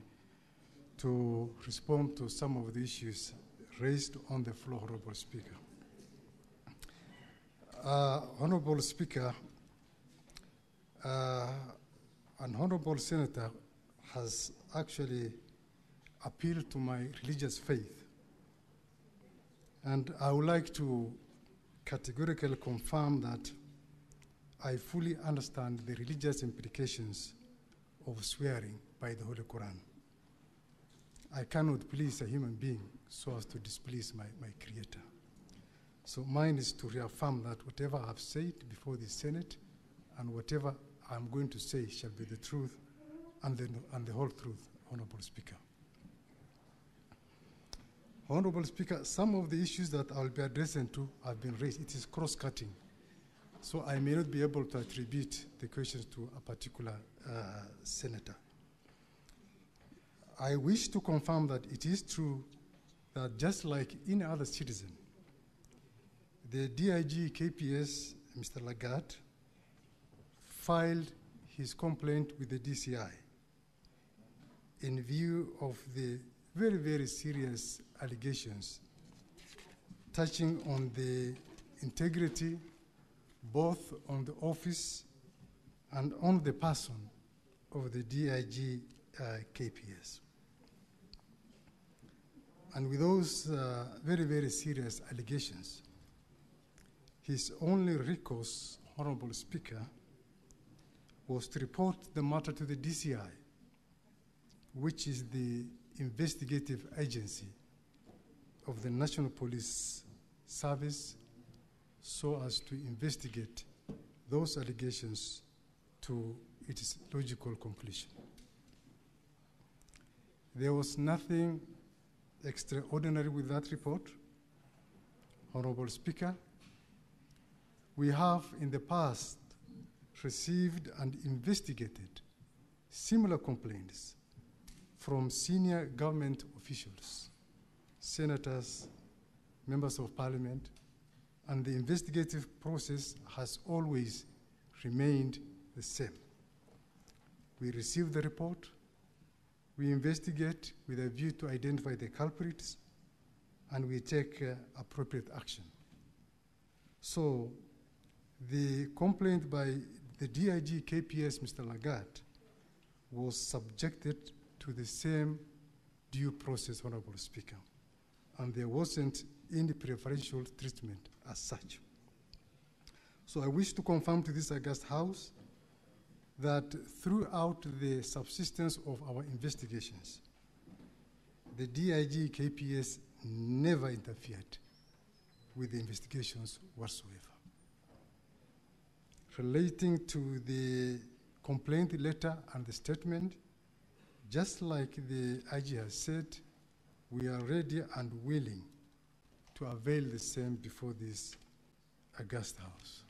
to respond to some of the issues raised on the floor, Honorable Speaker. Honorable Speaker, an Honorable Senator has actually appealed to my religious faith. And I would like to categorically confirm that I fully understand the religious implications of swearing by the Holy Quran. I cannot please a human being so as to displease my Creator. So mine is to reaffirm that whatever I've said before the Senate and whatever I'm going to say shall be the truth and the whole truth, Honorable Speaker. Honorable Speaker, some of the issues that I'll be addressing to have been raised. It is cross-cutting. So I may not be able to attribute the questions to a particular senator. I wish to confirm that it is true that just like any other citizen, the DIG KPS, Mr. Lagat, filed his complaint with the DCI in view of the very, very serious allegations touching on the integrity, both on the office and on the person of the DIG KPS. And with those very, very serious allegations, his only recourse, Honorable Speaker, was to report the matter to the DCI, which is the investigative agency of the National Police Service, so as to investigate those allegations to its logical conclusion. There was nothing extraordinary with that report. Honorable Speaker, we have in the past received and investigated similar complaints from senior government officials, senators, members of parliament, and the investigative process has always remained the same. We receive the report, we investigate with a view to identify the culprits, and we take appropriate action. So the complaint by the DIG KPS, Mr. Lagat, was subjected to the same due process, Honorable Speaker, and there wasn't any preferential treatment as such. So I wish to confirm to this august House that throughout the subsistence of our investigations, the DIG KPS never interfered with the investigations whatsoever. Relating to the complaint letter and the statement, just like the IG has said, we are ready and willing to avail the same before this august House.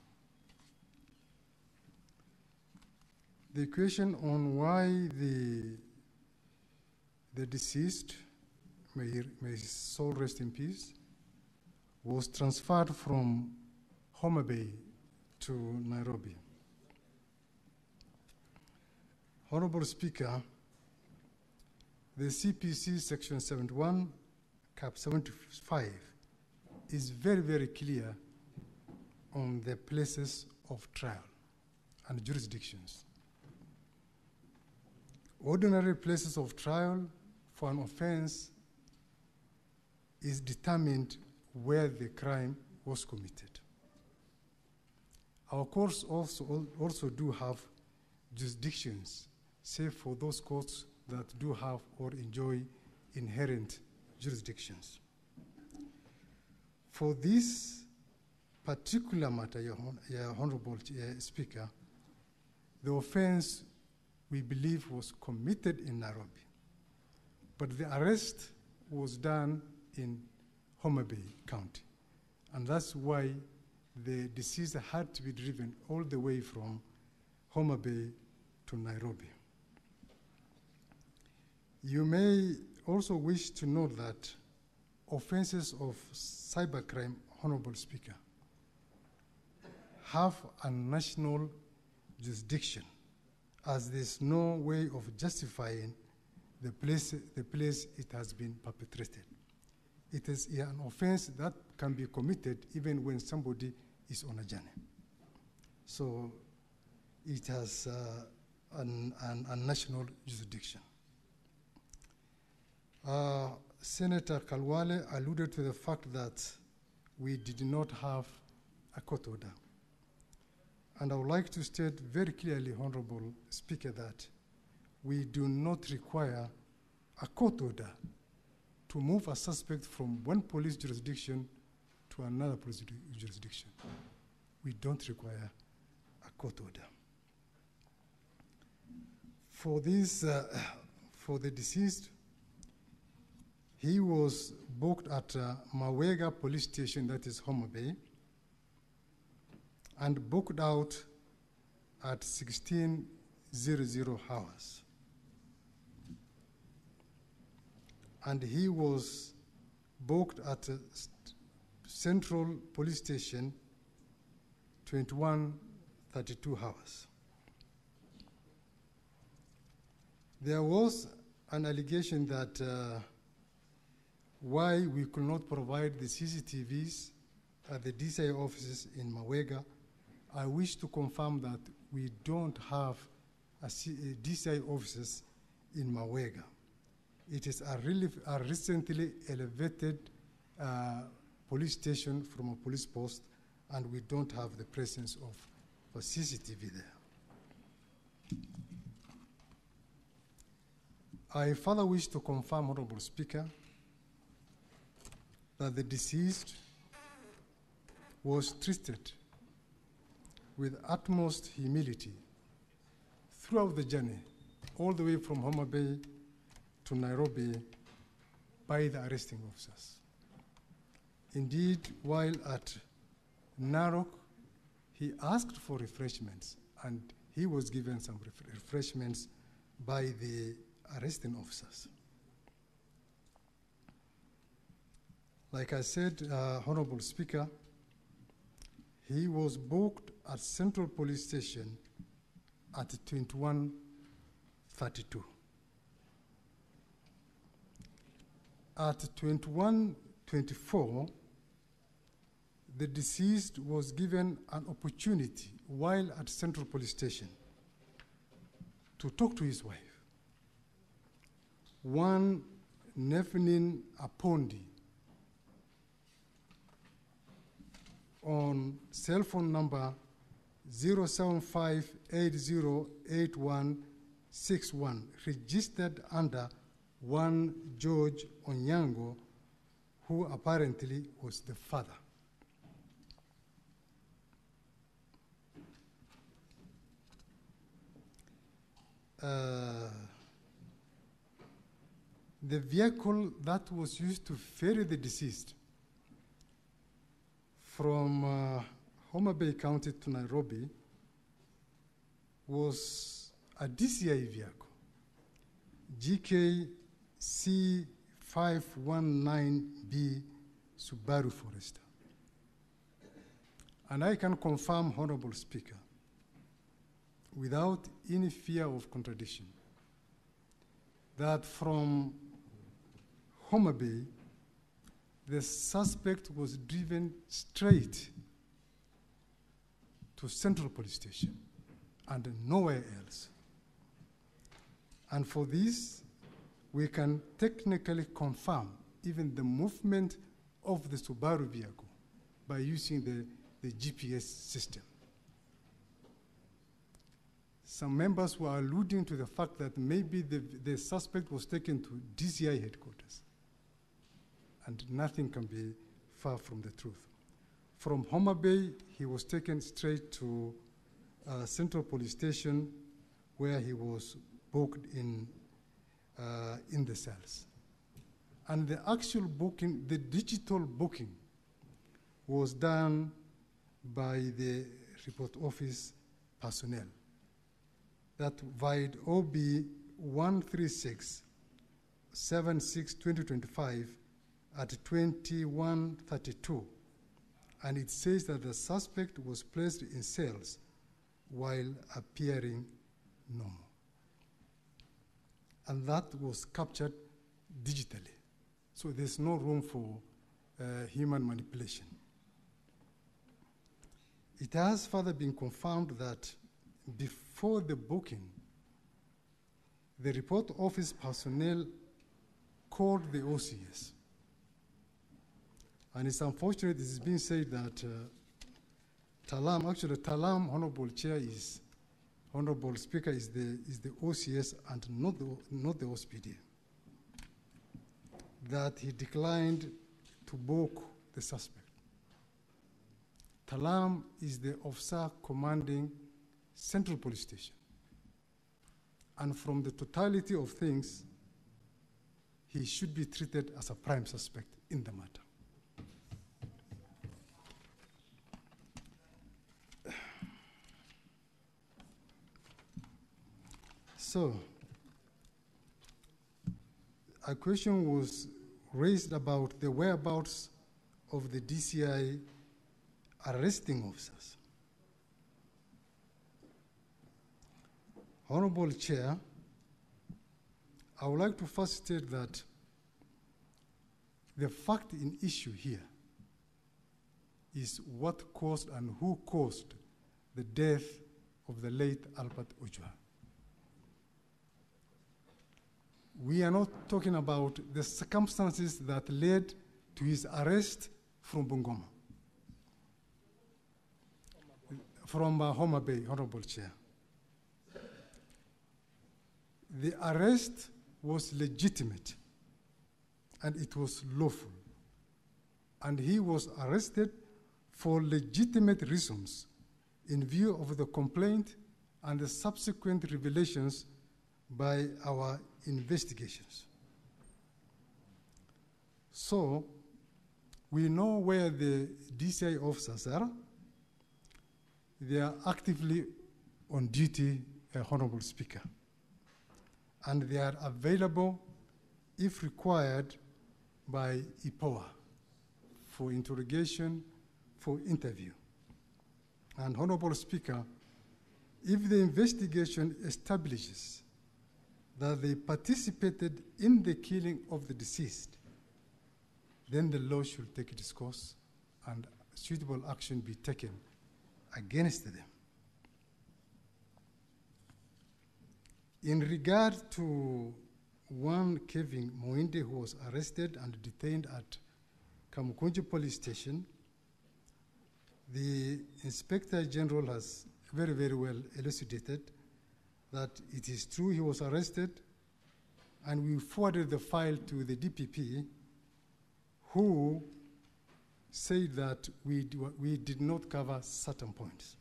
The question on why the deceased, may his soul rest in peace, was transferred from Homa Bay to Nairobi. Honorable Speaker, the CPC Section 71, Cap 75, is very, very clear on the places of trial and jurisdictions. Ordinary places of trial for an offense is determined where the crime was committed. Our courts also do have jurisdictions, save for those courts that do have or enjoy inherent jurisdictions. For this particular matter, Your Honorable Speaker, the offense we believe was committed in Nairobi, but the arrest was done in Homa Bay County, and that's why the deceased had to be driven all the way from Homa Bay to Nairobi. You may also wish to note that offenses of cybercrime, Honorable Speaker, have a national jurisdiction, as there's no way of justifying the place it has been perpetrated. It is an offense that can be committed even when somebody is on a journey. So it has a national jurisdiction. Senator Kalwale alluded to the fact that we did not have a court order. And I would like to state very clearly, Honorable Speaker, that we do not require a court order to move a suspect from one police jurisdiction to another police jurisdiction. We don't require a court order. For this, for the deceased, he was booked at Mawega Police Station, that is Homa Bay, and booked out at 16:00 hours. And he was booked at Central Police Station 21:32 hours. There was an allegation that why we could not provide the CCTVs at the DCI offices in Mawega, I wish to confirm that we don't have a DCI offices in Mawega. It is a recently elevated police station from a police post, and we don't have the presence of a CCTV there. I further wish to confirm, Honorable Speaker, that the deceased was treated with utmost humility throughout the journey, all the way from Homa Bay to Nairobi by the arresting officers. Indeed, while at Narok, he asked for refreshments, and he was given some refreshments by the arresting officers. Like I said, Honorable Speaker, he was booked at Central Police Station at 21:32. At 21:24, the deceased was given an opportunity while at Central Police Station to talk to his wife. One Nefnin Apondi, on cell phone number 075808161, registered under one George Onyango, who apparently was the father. The vehicle that was used to ferry the deceased from Homa Bay County to Nairobi was a DCI vehicle, GKC519B Subaru Forester. And I can confirm, Honorable Speaker, without any fear of contradiction, that from Homa Bay, the suspect was driven straight to Central Police Station and nowhere else. And for this, we can technically confirm even the movement of the Subaru vehicle by using the GPS system. Some members were alluding to the fact that maybe the suspect was taken to DCI headquarters. And nothing can be far from the truth. From Homa Bay, he was taken straight to Central Police Station, where he was booked in the cells. And the actual booking, the digital booking, was done by the report office personnel. That vied OB 136-76-2025 at 21:32, and it says that the suspect was placed in cells while appearing normal. And that was captured digitally. So there's no room for human manipulation. It has further been confirmed that before the booking, the report office personnel called the OCS. And it's unfortunate, this is being said that Talam, actually Talam, Honorable Chair, Honorable Speaker, is the OCS and not the OSPD. That he declined to book the suspect. Talam is the officer commanding Central Police Station. And from the totality of things, he should be treated as a prime suspect in the matter. So, a question was raised about the whereabouts of the DCI arresting officers. Honorable Chair, I would like to first state that the fact in issue here is what caused and who caused the death of the late Albert Ojwang. We are not talking about the circumstances that led to his arrest from Bungoma, from Homa Bay, Honorable Chair. The arrest was legitimate and it was lawful. And he was arrested for legitimate reasons in view of the complaint and the subsequent revelations by our investigations. So, we know where the DCI officers are. They are actively on duty, Honorable Speaker. And they are available, if required, by IPOA for interrogation, for interview. And Honorable Speaker, if the investigation establishes that they participated in the killing of the deceased, then the law should take its course and suitable action be taken against them. In regard to one Kevin Moinde who was arrested and detained at Kamukunji Police Station, the Inspector General has very, very well elucidated that it is true he was arrested, and we forwarded the file to the DPP, who said that we did not cover certain points.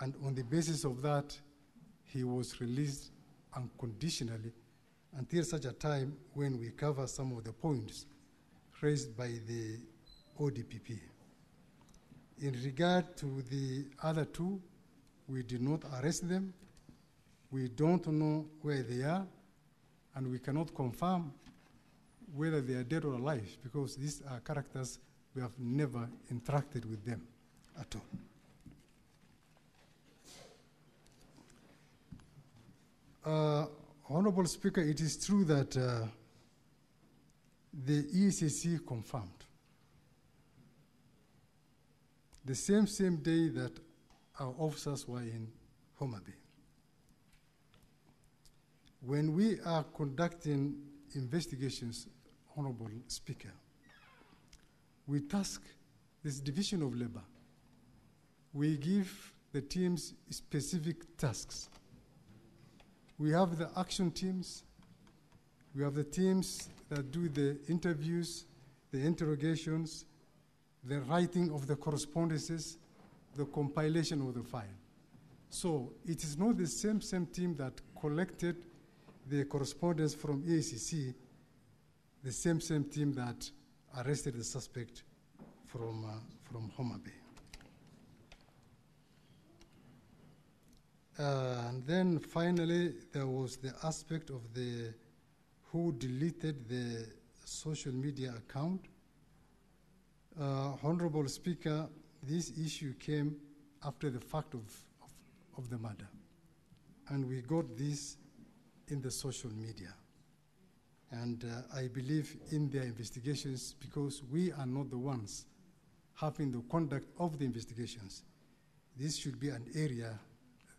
And on the basis of that, he was released unconditionally until such a time when we cover some of the points raised by the ODPP. In regard to the other two, we did not arrest them. We don't know where they are, and we cannot confirm whether they are dead or alive, because these are characters we have never interacted with them at all. Honorable Speaker, it is true that the ECC confirmed the same day that our officers were in Homa Bay. When we are conducting investigations, Honorable Speaker, we task this division of labor. We give the teams specific tasks. We have the action teams. We have the teams that do the interviews, the interrogations, the writing of the correspondences, the compilation of the file. So it is not the same team that collected the correspondence from EACC, the same team that arrested the suspect from Homa Bay. And then finally, there was the aspect of the who deleted the social media account. Honorable Speaker, this issue came after the fact of the murder. And we got this in the social media. And I believe in their investigations, because we are not the ones having the conduct of the investigations. This should be an area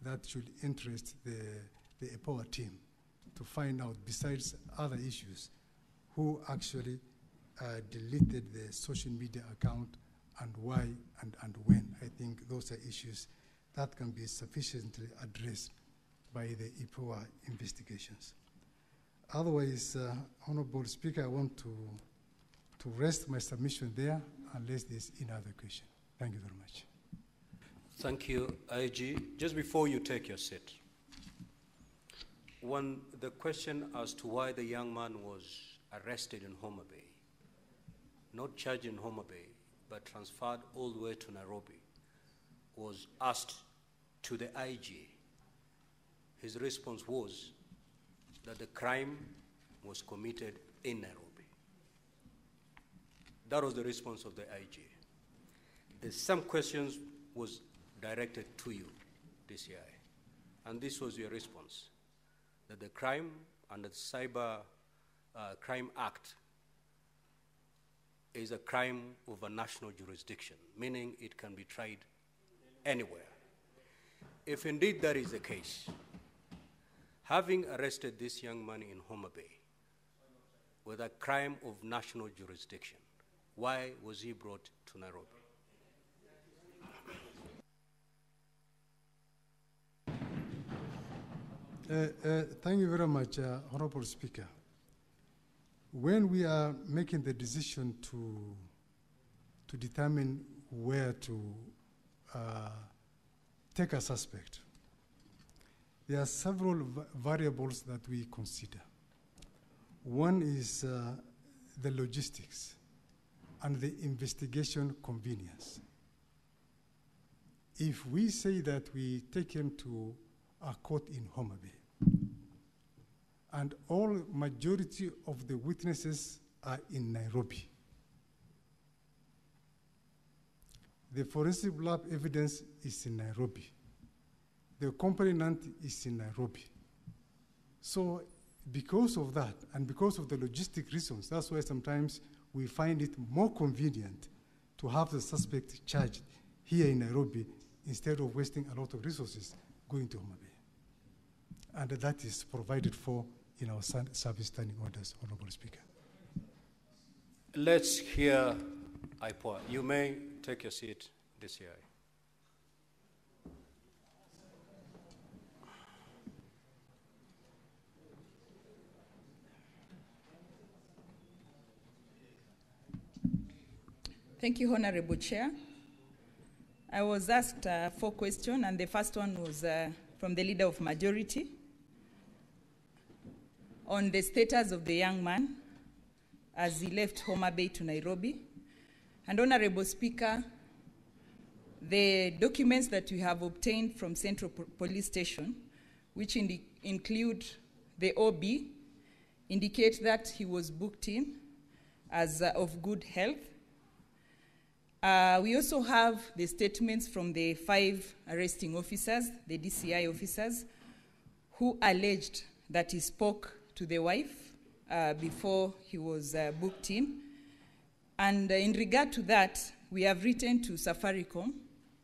that should interest the EPOA team to find out, besides other issues, who actually deleted the social media account and why and when. I think those are issues that can be sufficiently addressed by the EPOA investigations. Otherwise, Honorable Speaker, I want to rest my submission there unless there's another question. Thank you very much. Thank you, IG. Just before you take your seat, the question as to why the young man was arrested in Homa Bay, not charged in Homa Bay, but transferred all the way to Nairobi, was asked to the IG. His response was that the crime was committed in Nairobi. That was the response of the IG. Some questions was directed to you, DCI, and this was your response, that the crime under the Cyber Crime Act is a crime of a national jurisdiction, meaning it can be tried anywhere. If indeed that is the case, having arrested this young man in Homa Bay with a crime of national jurisdiction, why was he brought to Nairobi? Thank you very much, Honorable Speaker. When we are making the decision to determine where to take a suspect, there are several variables that we consider. One is the logistics and the investigation convenience. If we say that we take him to a court in Homa Bay, and all majority of the witnesses are in Nairobi, the forensic lab evidence is in Nairobi, the complainant is in Nairobi. So because of that, and because of the logistic reasons, that's why sometimes we find it more convenient to have the suspect charged here in Nairobi instead of wasting a lot of resources going to Homa Bay. And that is provided for in our service standing orders, Honorable Speaker. Let's hear IPOA. You may take your seat, DCI. Thank you, Honorable Chair. I was asked 4 questions, and the first one was from the Leader of Majority on the status of the young man as he left Homa Bay to Nairobi. And Honorable Speaker, the documents that we have obtained from Central Police Station, which include the OB, indicate that he was booked in as of good health. We also have the statements from the 5 arresting officers, the DCI officers, who alleged that he spoke to the wife before he was booked in. And in regard to that, we have written to Safaricom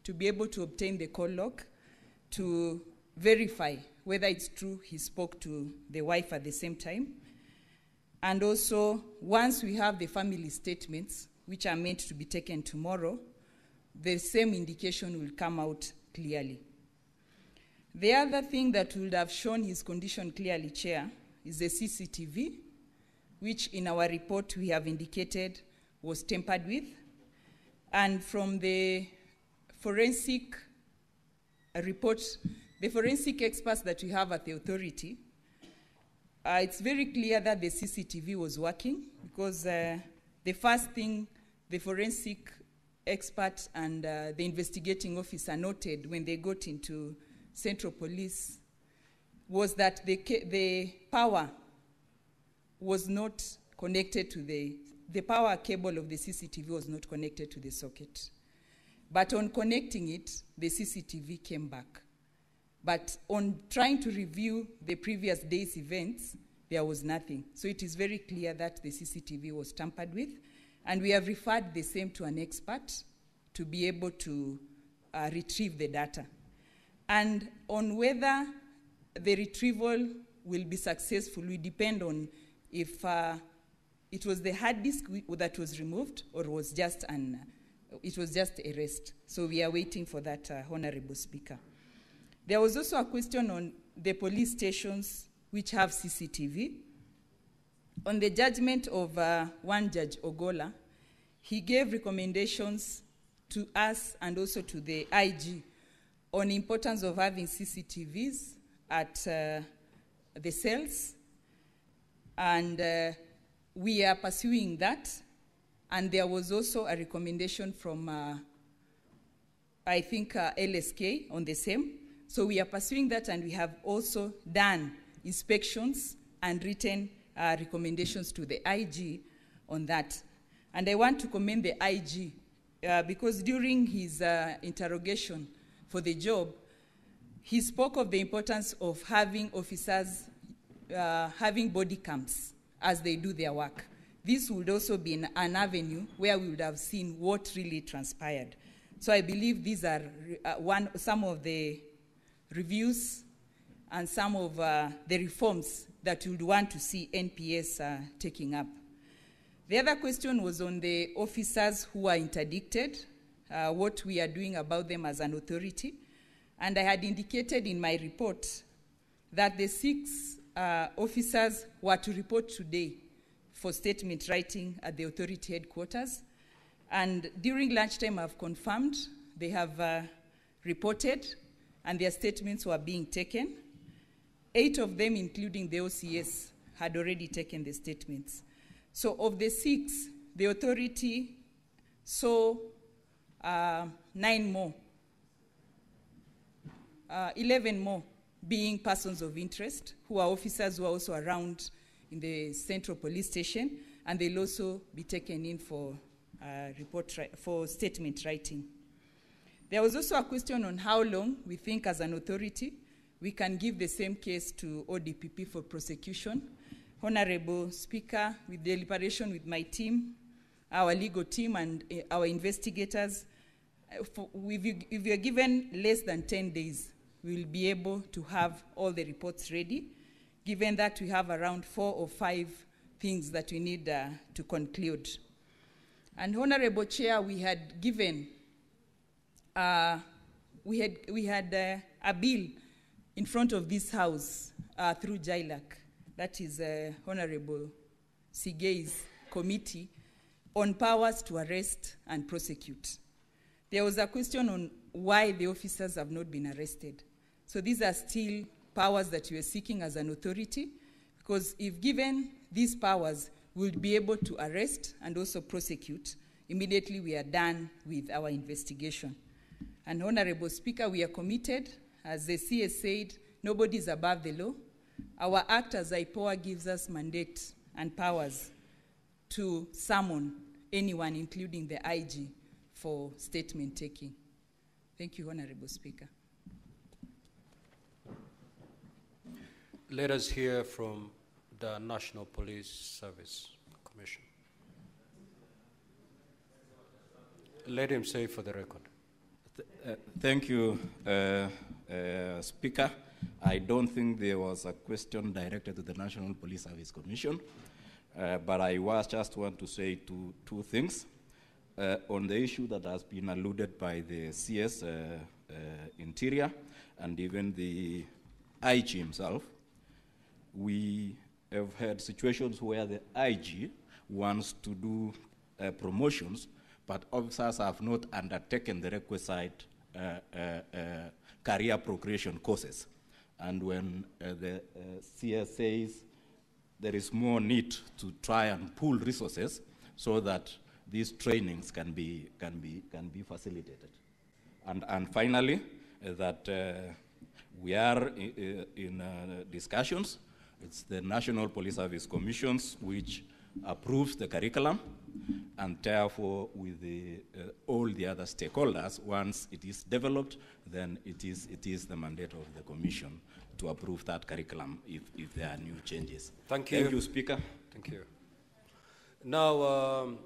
to be able to obtain the call log to verify whether it's true he spoke to the wife at the same time. And also, once we have the family statements, which are meant to be taken tomorrow, the same indication will come out clearly. The other thing that would have shown his condition clearly, Chair, is the CCTV, which in our report we have indicated was tampered with. And from the forensic report, the forensic experts that we have at the authority, it's very clear that the CCTV was working, because the first thing the forensic expert and the investigating officer noted when they got into Central Police was that the power was not connected to the power cable of the CCTV was not connected to the socket. But on connecting it, the CCTV came back. But on trying to review the previous day's events, there was nothing. So it is very clear that the CCTV was tampered with, and we have referred the same to an expert to be able to retrieve the data. And on whether the retrieval will be successful will depend on if it was the hard disk that was removed or was just it was just a rest. So we are waiting for that, Honorable Speaker. There was also a question on the police stations which have CCTV. On the judgment of one Judge Ogola, he gave recommendations to us and also to the IG on the importance of having CCTVs at the cells, and we are pursuing that. And there was also a recommendation from, I think, LSK on the same. So we are pursuing that, and we have also done inspections and written recommendations to the IG on that. And I want to commend the IG because during his interrogation for the job, he spoke of the importance of having officers having body cams as they do their work. this would also be an avenue where we would have seen what really transpired. So I believe these are some of the reviews and some of the reforms that we would want to see NPS taking up. The other question was on the officers who are interdicted, what we are doing about them as an authority. And I had indicated in my report that the 6 officers were to report today for statement writing at the authority headquarters. And during lunchtime, I've confirmed they have reported and their statements were being taken. 8 of them, including the OCS, had already taken the statements. So of the 6, the authority saw 9 more, 11 more being persons of interest, who are officers who are also around in the central police station, and they'll also be taken in for for statement writing. There was also a question on how long we think as an authority we can give the same case to ODPP for prosecution. Honorable Speaker, with deliberation with my team, our legal team and our investigators, if you're given less than 10 days, we'll be able to have all the reports ready, given that we have around 4 or 5 things that we need to conclude. And Honorable Chair, we had given, we had a bill in front of this House through JILAC, that is Honorable Sigei's committee, on powers to arrest and prosecute. There was a question on why the officers have not been arrested. So these are still powers that we are seeking as an authority, because if given these powers, we'll be able to arrest and also prosecute. Immediately we are done with our investigation. And Honorable Speaker, we are committed. As the CS said, nobody is above the law. Our act as IPOA gives us mandate and powers to summon anyone, including the IG, for statement taking. Thank you, Honorable Speaker. Let us hear from the National Police Service Commission. Let him say for the record. Thank you, Speaker. I don't think there was a question directed to the National Police Service Commission, but I just want to say two things. On the issue that has been alluded by the CS Interior and even the IG himself, we have had situations where the IG wants to do promotions, but officers have not undertaken the requisite career progression courses. And when the CS says there is more need to try and pool resources so that these trainings can be facilitated. And finally, that we are in discussions. It's the National Police Service Commissions which approves the curriculum, and therefore with all the other stakeholders, once it is developed, then it is the mandate of the Commission to approve that curriculum if there are new changes. Thank you. Thank you, Speaker. Thank you. Now,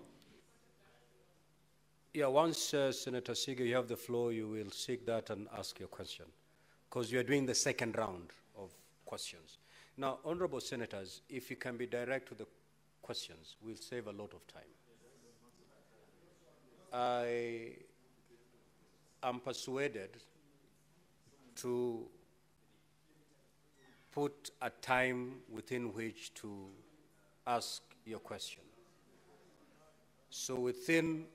once Senator Sige, you have the floor, you will seek that and ask your question, because you are doing the second round of questions. Now, honorable senators, if you can be direct to the questions, we'll save a lot of time. I am persuaded to put a time within which to ask your question. So within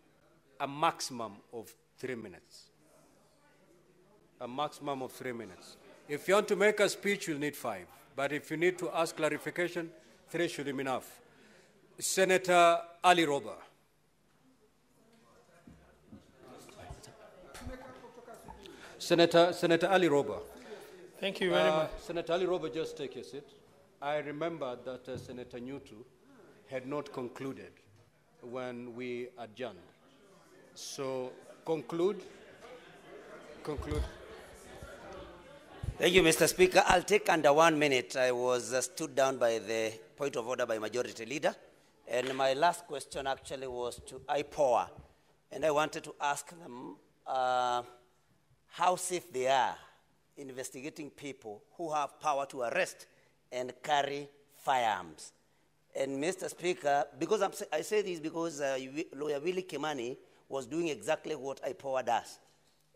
a maximum of 3 minutes. A maximum of 3 minutes. If you want to make a speech, you'll need 5. But if you need to ask clarification, 3 should be enough. Senator Ali Roba. Senator Ali Roba. Thank you very much. Senator Ali Roba, just take your seat. I remember that Senator Nyutu had not concluded when we adjourned. So conclude. Thank you, Mr. Speaker. I'll take under 1 minute. I was stood down by the point of order by Majority Leader, And my last question actually was to IPOA. And I wanted to ask them how safe they are investigating people who have power to arrest and carry firearms. And Mr. Speaker, because I say this because Lawyer Willie Kimani was doing exactly what IPOA does,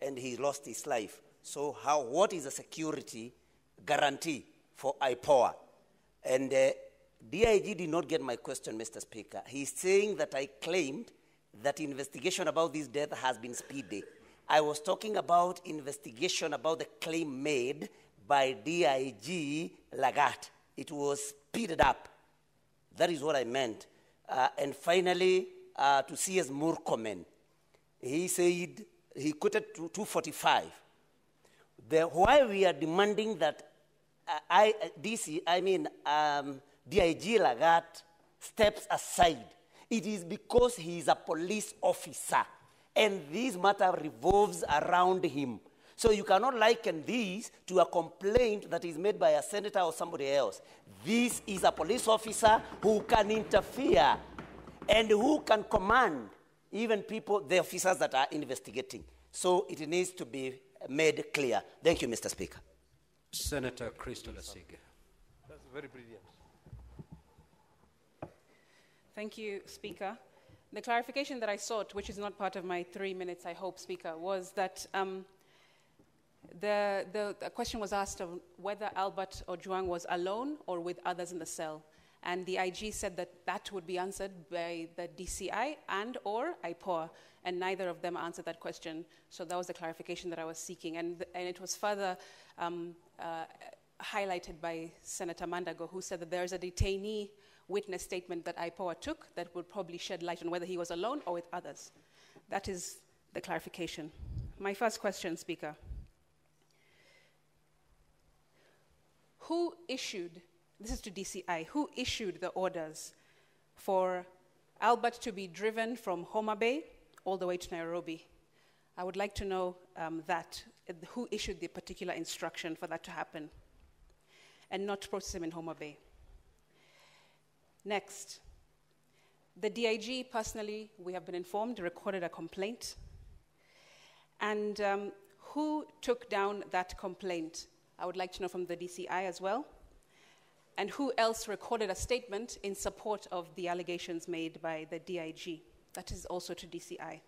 and he lost his life. So what is the security guarantee for IPOA? And DIG did not get my question, Mr. Speaker. He's saying that I claimed that investigation about this death has been speedy. I was talking about investigation about the claim made by DIG Lagat. It was speeded up. That is what I meant. And finally, to CS Murkomen, he said, he quoted 245. Why we are demanding that DIG Lagat steps aside, it is because he is a police officer, and this matter revolves around him. So you cannot liken this to a complaint that is made by a senator or somebody else. This is a police officer who can interfere and who can command even the officers that are investigating. So it needs to be made clear. Thank you, Mr. Speaker. Senator Crystal Asige. That's very brilliant. Thank you, Speaker. The clarification that I sought, which is not part of my 3 minutes, I hope, Speaker, was that the question was asked of whether Albert Ojwang was alone or with others in the cell. And the IG said that that would be answered by the DCI and or IPOA, and neither of them answered that question. So that was the clarification that I was seeking. And it was further highlighted by Senator Mandago, who said that there is a detainee witness statement that IPOA took that would probably shed light on whether he was alone or with others. That is the clarification. My first question, Speaker. Who issued, this is to DCI, who issued the orders for Albert to be driven from Homa Bay all the way to Nairobi? I would like to know who issued the particular instruction for that to happen and not to process him in Homa Bay. Next, the DIG personally, we have been informed, recorded a complaint. And who took down that complaint? I would like to know from the DCI as well. And who else recorded a statement in support of the allegations made by the DIG? That is also to DCI.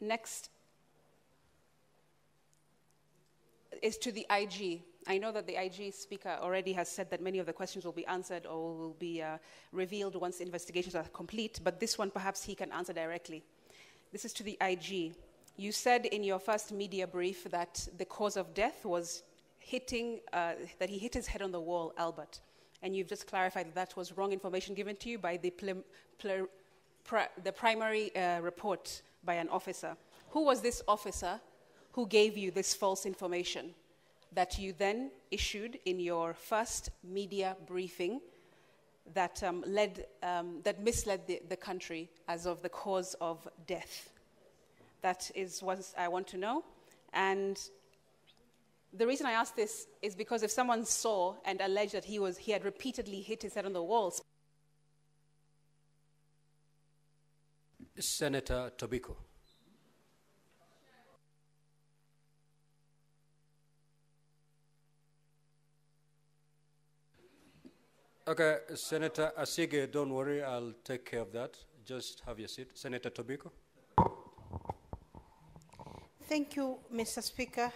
Next is to the IG. I know that the IG Speaker already has said that many of the questions will be answered or will be revealed once investigations are complete, but this one perhaps he can answer directly. This is to the IG. You said in your first media brief that the cause of death was that he hit his head on the wall, Albert. And you've just clarified that that was wrong information given to you by the primary report by an officer. Who was this officer who gave you this false information that you then issued in your first media briefing that misled the country as of the cause of death? That is what I want to know. And the reason I ask this is because if someone saw and alleged that he had repeatedly hit his head on the walls. Senator Tobiko. Okay, Senator Asige, don't worry, I'll take care of that. Just have your seat. Senator Tobiko. Thank you, Mr. Speaker.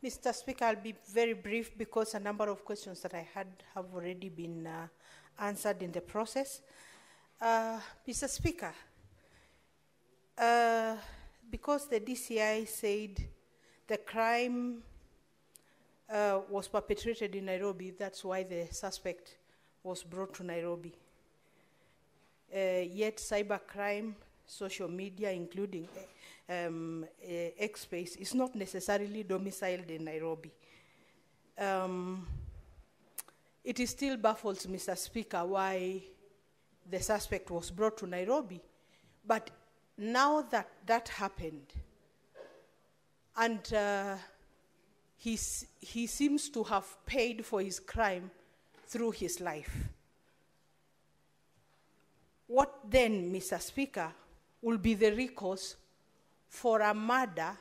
Mr. Speaker, I'll be very brief because a number of questions that I had have already been answered in the process. Mr. Speaker, because the DCI said the crime was perpetrated in Nairobi, that's why the suspect was brought to Nairobi. Yet cybercrime, social media, including X-Space, is not necessarily domiciled in Nairobi. It is still baffles Mr. Speaker why the suspect was brought to Nairobi. But now that that happened, and he seems to have paid for his crime through his life. What then, Mr. Speaker, will be the recourse for a murder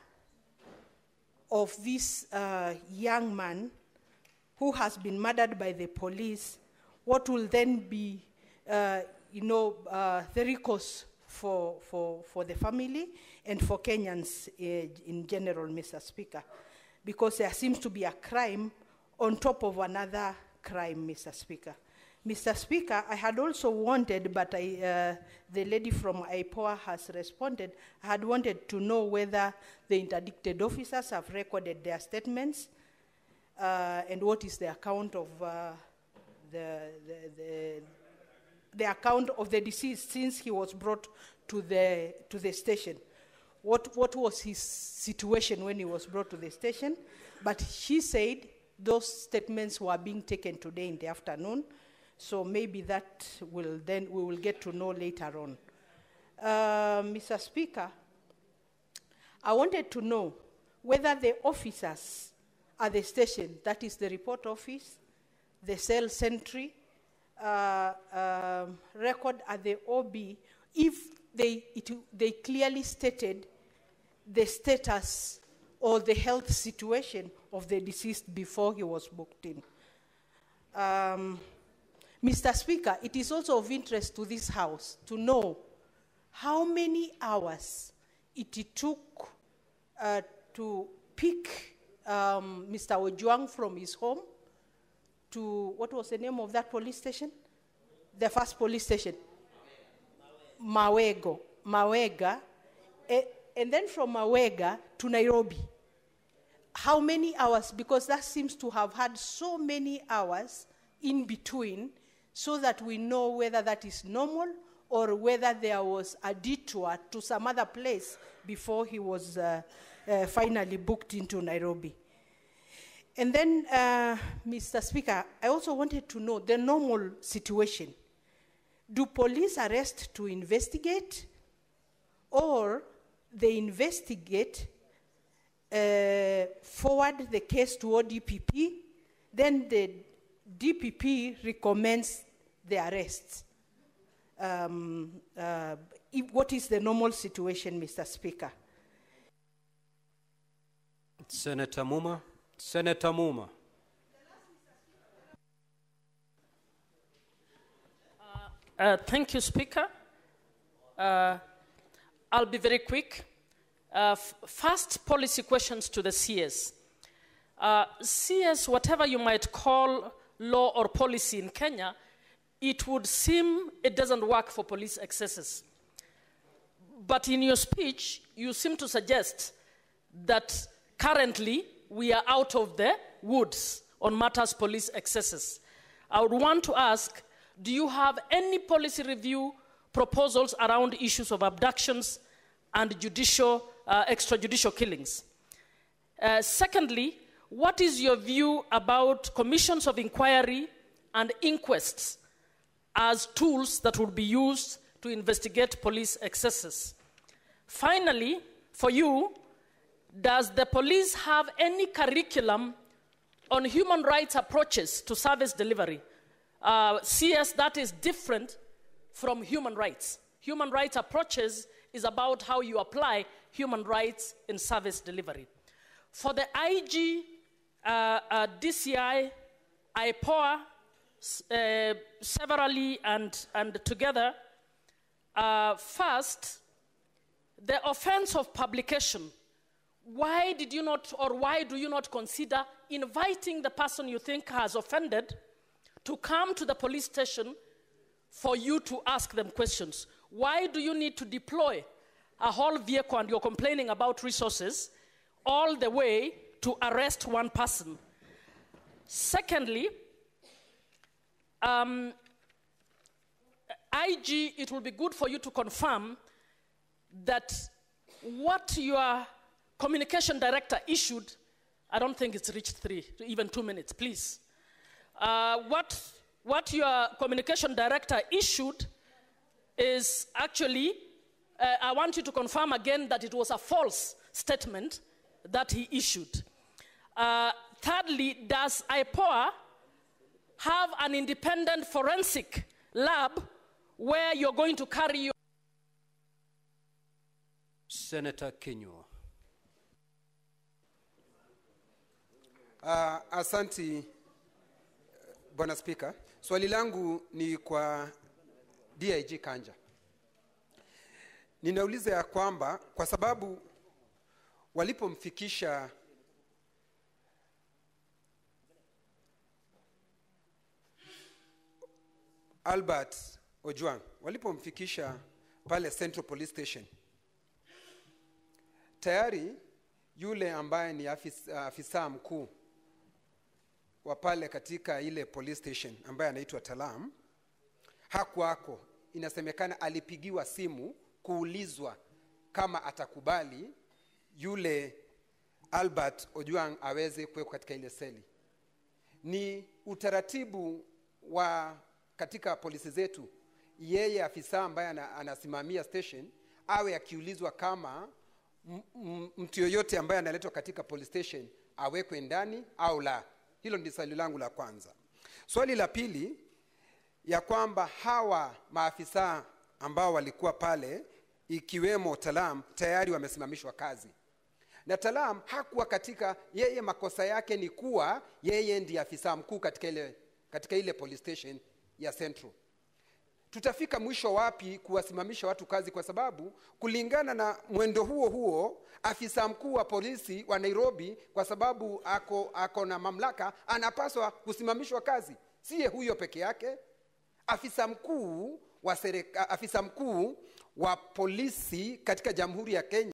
of this young man who has been murdered by the police? What will then be, the recourse for the family and for Kenyans in general, Mr. Speaker? Because there seems to be a crime on top of another crime, Mr. Speaker. Mr. Speaker, I had also wanted, but the lady from IPOA has responded, I had wanted to know whether the interdicted officers have recorded their statements and what is the account of the account of the deceased since he was brought to the station. What was his situation when he was brought to the station? But she said those statements were being taken today in the afternoon. So maybe that we will get to know later on. Mr. Speaker, I wanted to know whether the officers at the station, that is the report office, the cell sentry, record at the OB, if they clearly stated the status or the health situation of the deceased before he was booked in. Mr. Speaker, it is also of interest to this House to know how many hours it took to pick Mr. Ojwang from his home to, what was the name of that police station? The first police station. Mawega. And then from Mawega to Nairobi. How many hours? Because that seems to have had so many hours in between, so that we know whether that is normal or whether there was a detour to some other place before he was finally booked into Nairobi. And then, Mr. Speaker, I also wanted to know the normal situation. Do police arrest to investigate, or they investigate, forward the case to ODPP, then the DPP recommends the arrests? What is the normal situation, Mr. Speaker? Senator Muma. Senator Muma. Thank you, Speaker. I'll be very quick. First, policy questions to the CS. CS, whatever you might call law or policy in Kenya, it would seem it doesn't work for police excesses. But in your speech, you seem to suggest that currently we are out of the woods on matters police excesses. I would want to ask, do you have any policy review proposals around issues of abductions and extrajudicial killings? Secondly, what is your view about commissions of inquiry and inquests as tools that would be used to investigate police excesses? Finally, for you, does the police have any curriculum on human rights approaches to service delivery? CS, that is different from human rights. Human rights approaches is about how you apply human rights in service delivery. For the IG, DCI, IPOA, severally and together, first, the offense of publication. Why did you not, or why do you not consider inviting the person you think has offended to come to the police station for you to ask them questions? Why do you need to deploy a whole vehicle, and you're complaining about resources, all the way to arrest one person? Secondly, IG, it will be good for you to confirm that what your communication director issued, I don't think it's reached even 2 minutes, please. What your communication director issued is actually, I want you to confirm again that it was a false statement that he issued. Thirdly, does IPOA have an independent forensic lab where you're going to carry your... Senator Kinyua. Asanti, Bwana Spika. Swali langu ni kwa DIG Kanja. Ninauliza ya kwamba kwa sababu walipomfikisha Albert Ojwang, walipomfikisha pale Central Police Station, tayari yule ambaye ni afisa mkuu wa pale katika ile police station ambaye anaitwa Talam hakuwako. Inasemekana alipigiwa simu kuulizwa kama atakubali yule Albert Ojwang aweze kuwekwa katika ile seli. Ni utaratibu wa katika polisi zetu, yeye afisa ambaye anasimamia station awe akiulizwa kama mtu yoyote ambaye analetwa katika police station awekwe ndani au la. Hilo ndi swali langu la kwanza. Swali la pili, ya kwamba hawa maafisa ambao walikuwa pale ikiwemo Talam tayari wamesimamishwa kazi. Na Talam hakuwa katika, yeye makosa yake ni kuwa yeye ndiye afisa mkuu katika ile police station ya Central. Tutafika mwisho wapi kuwasimamisha watu kazi, kwa sababu kulingana na mwendo huo afisa mkuu wa polisi wa Nairobi, kwa sababu ako na mamlaka, anapaswa kusimamishwa kazi. Siye huyo peke yake, afisa mkuu wa polisi katika Jamhuri ya Kenya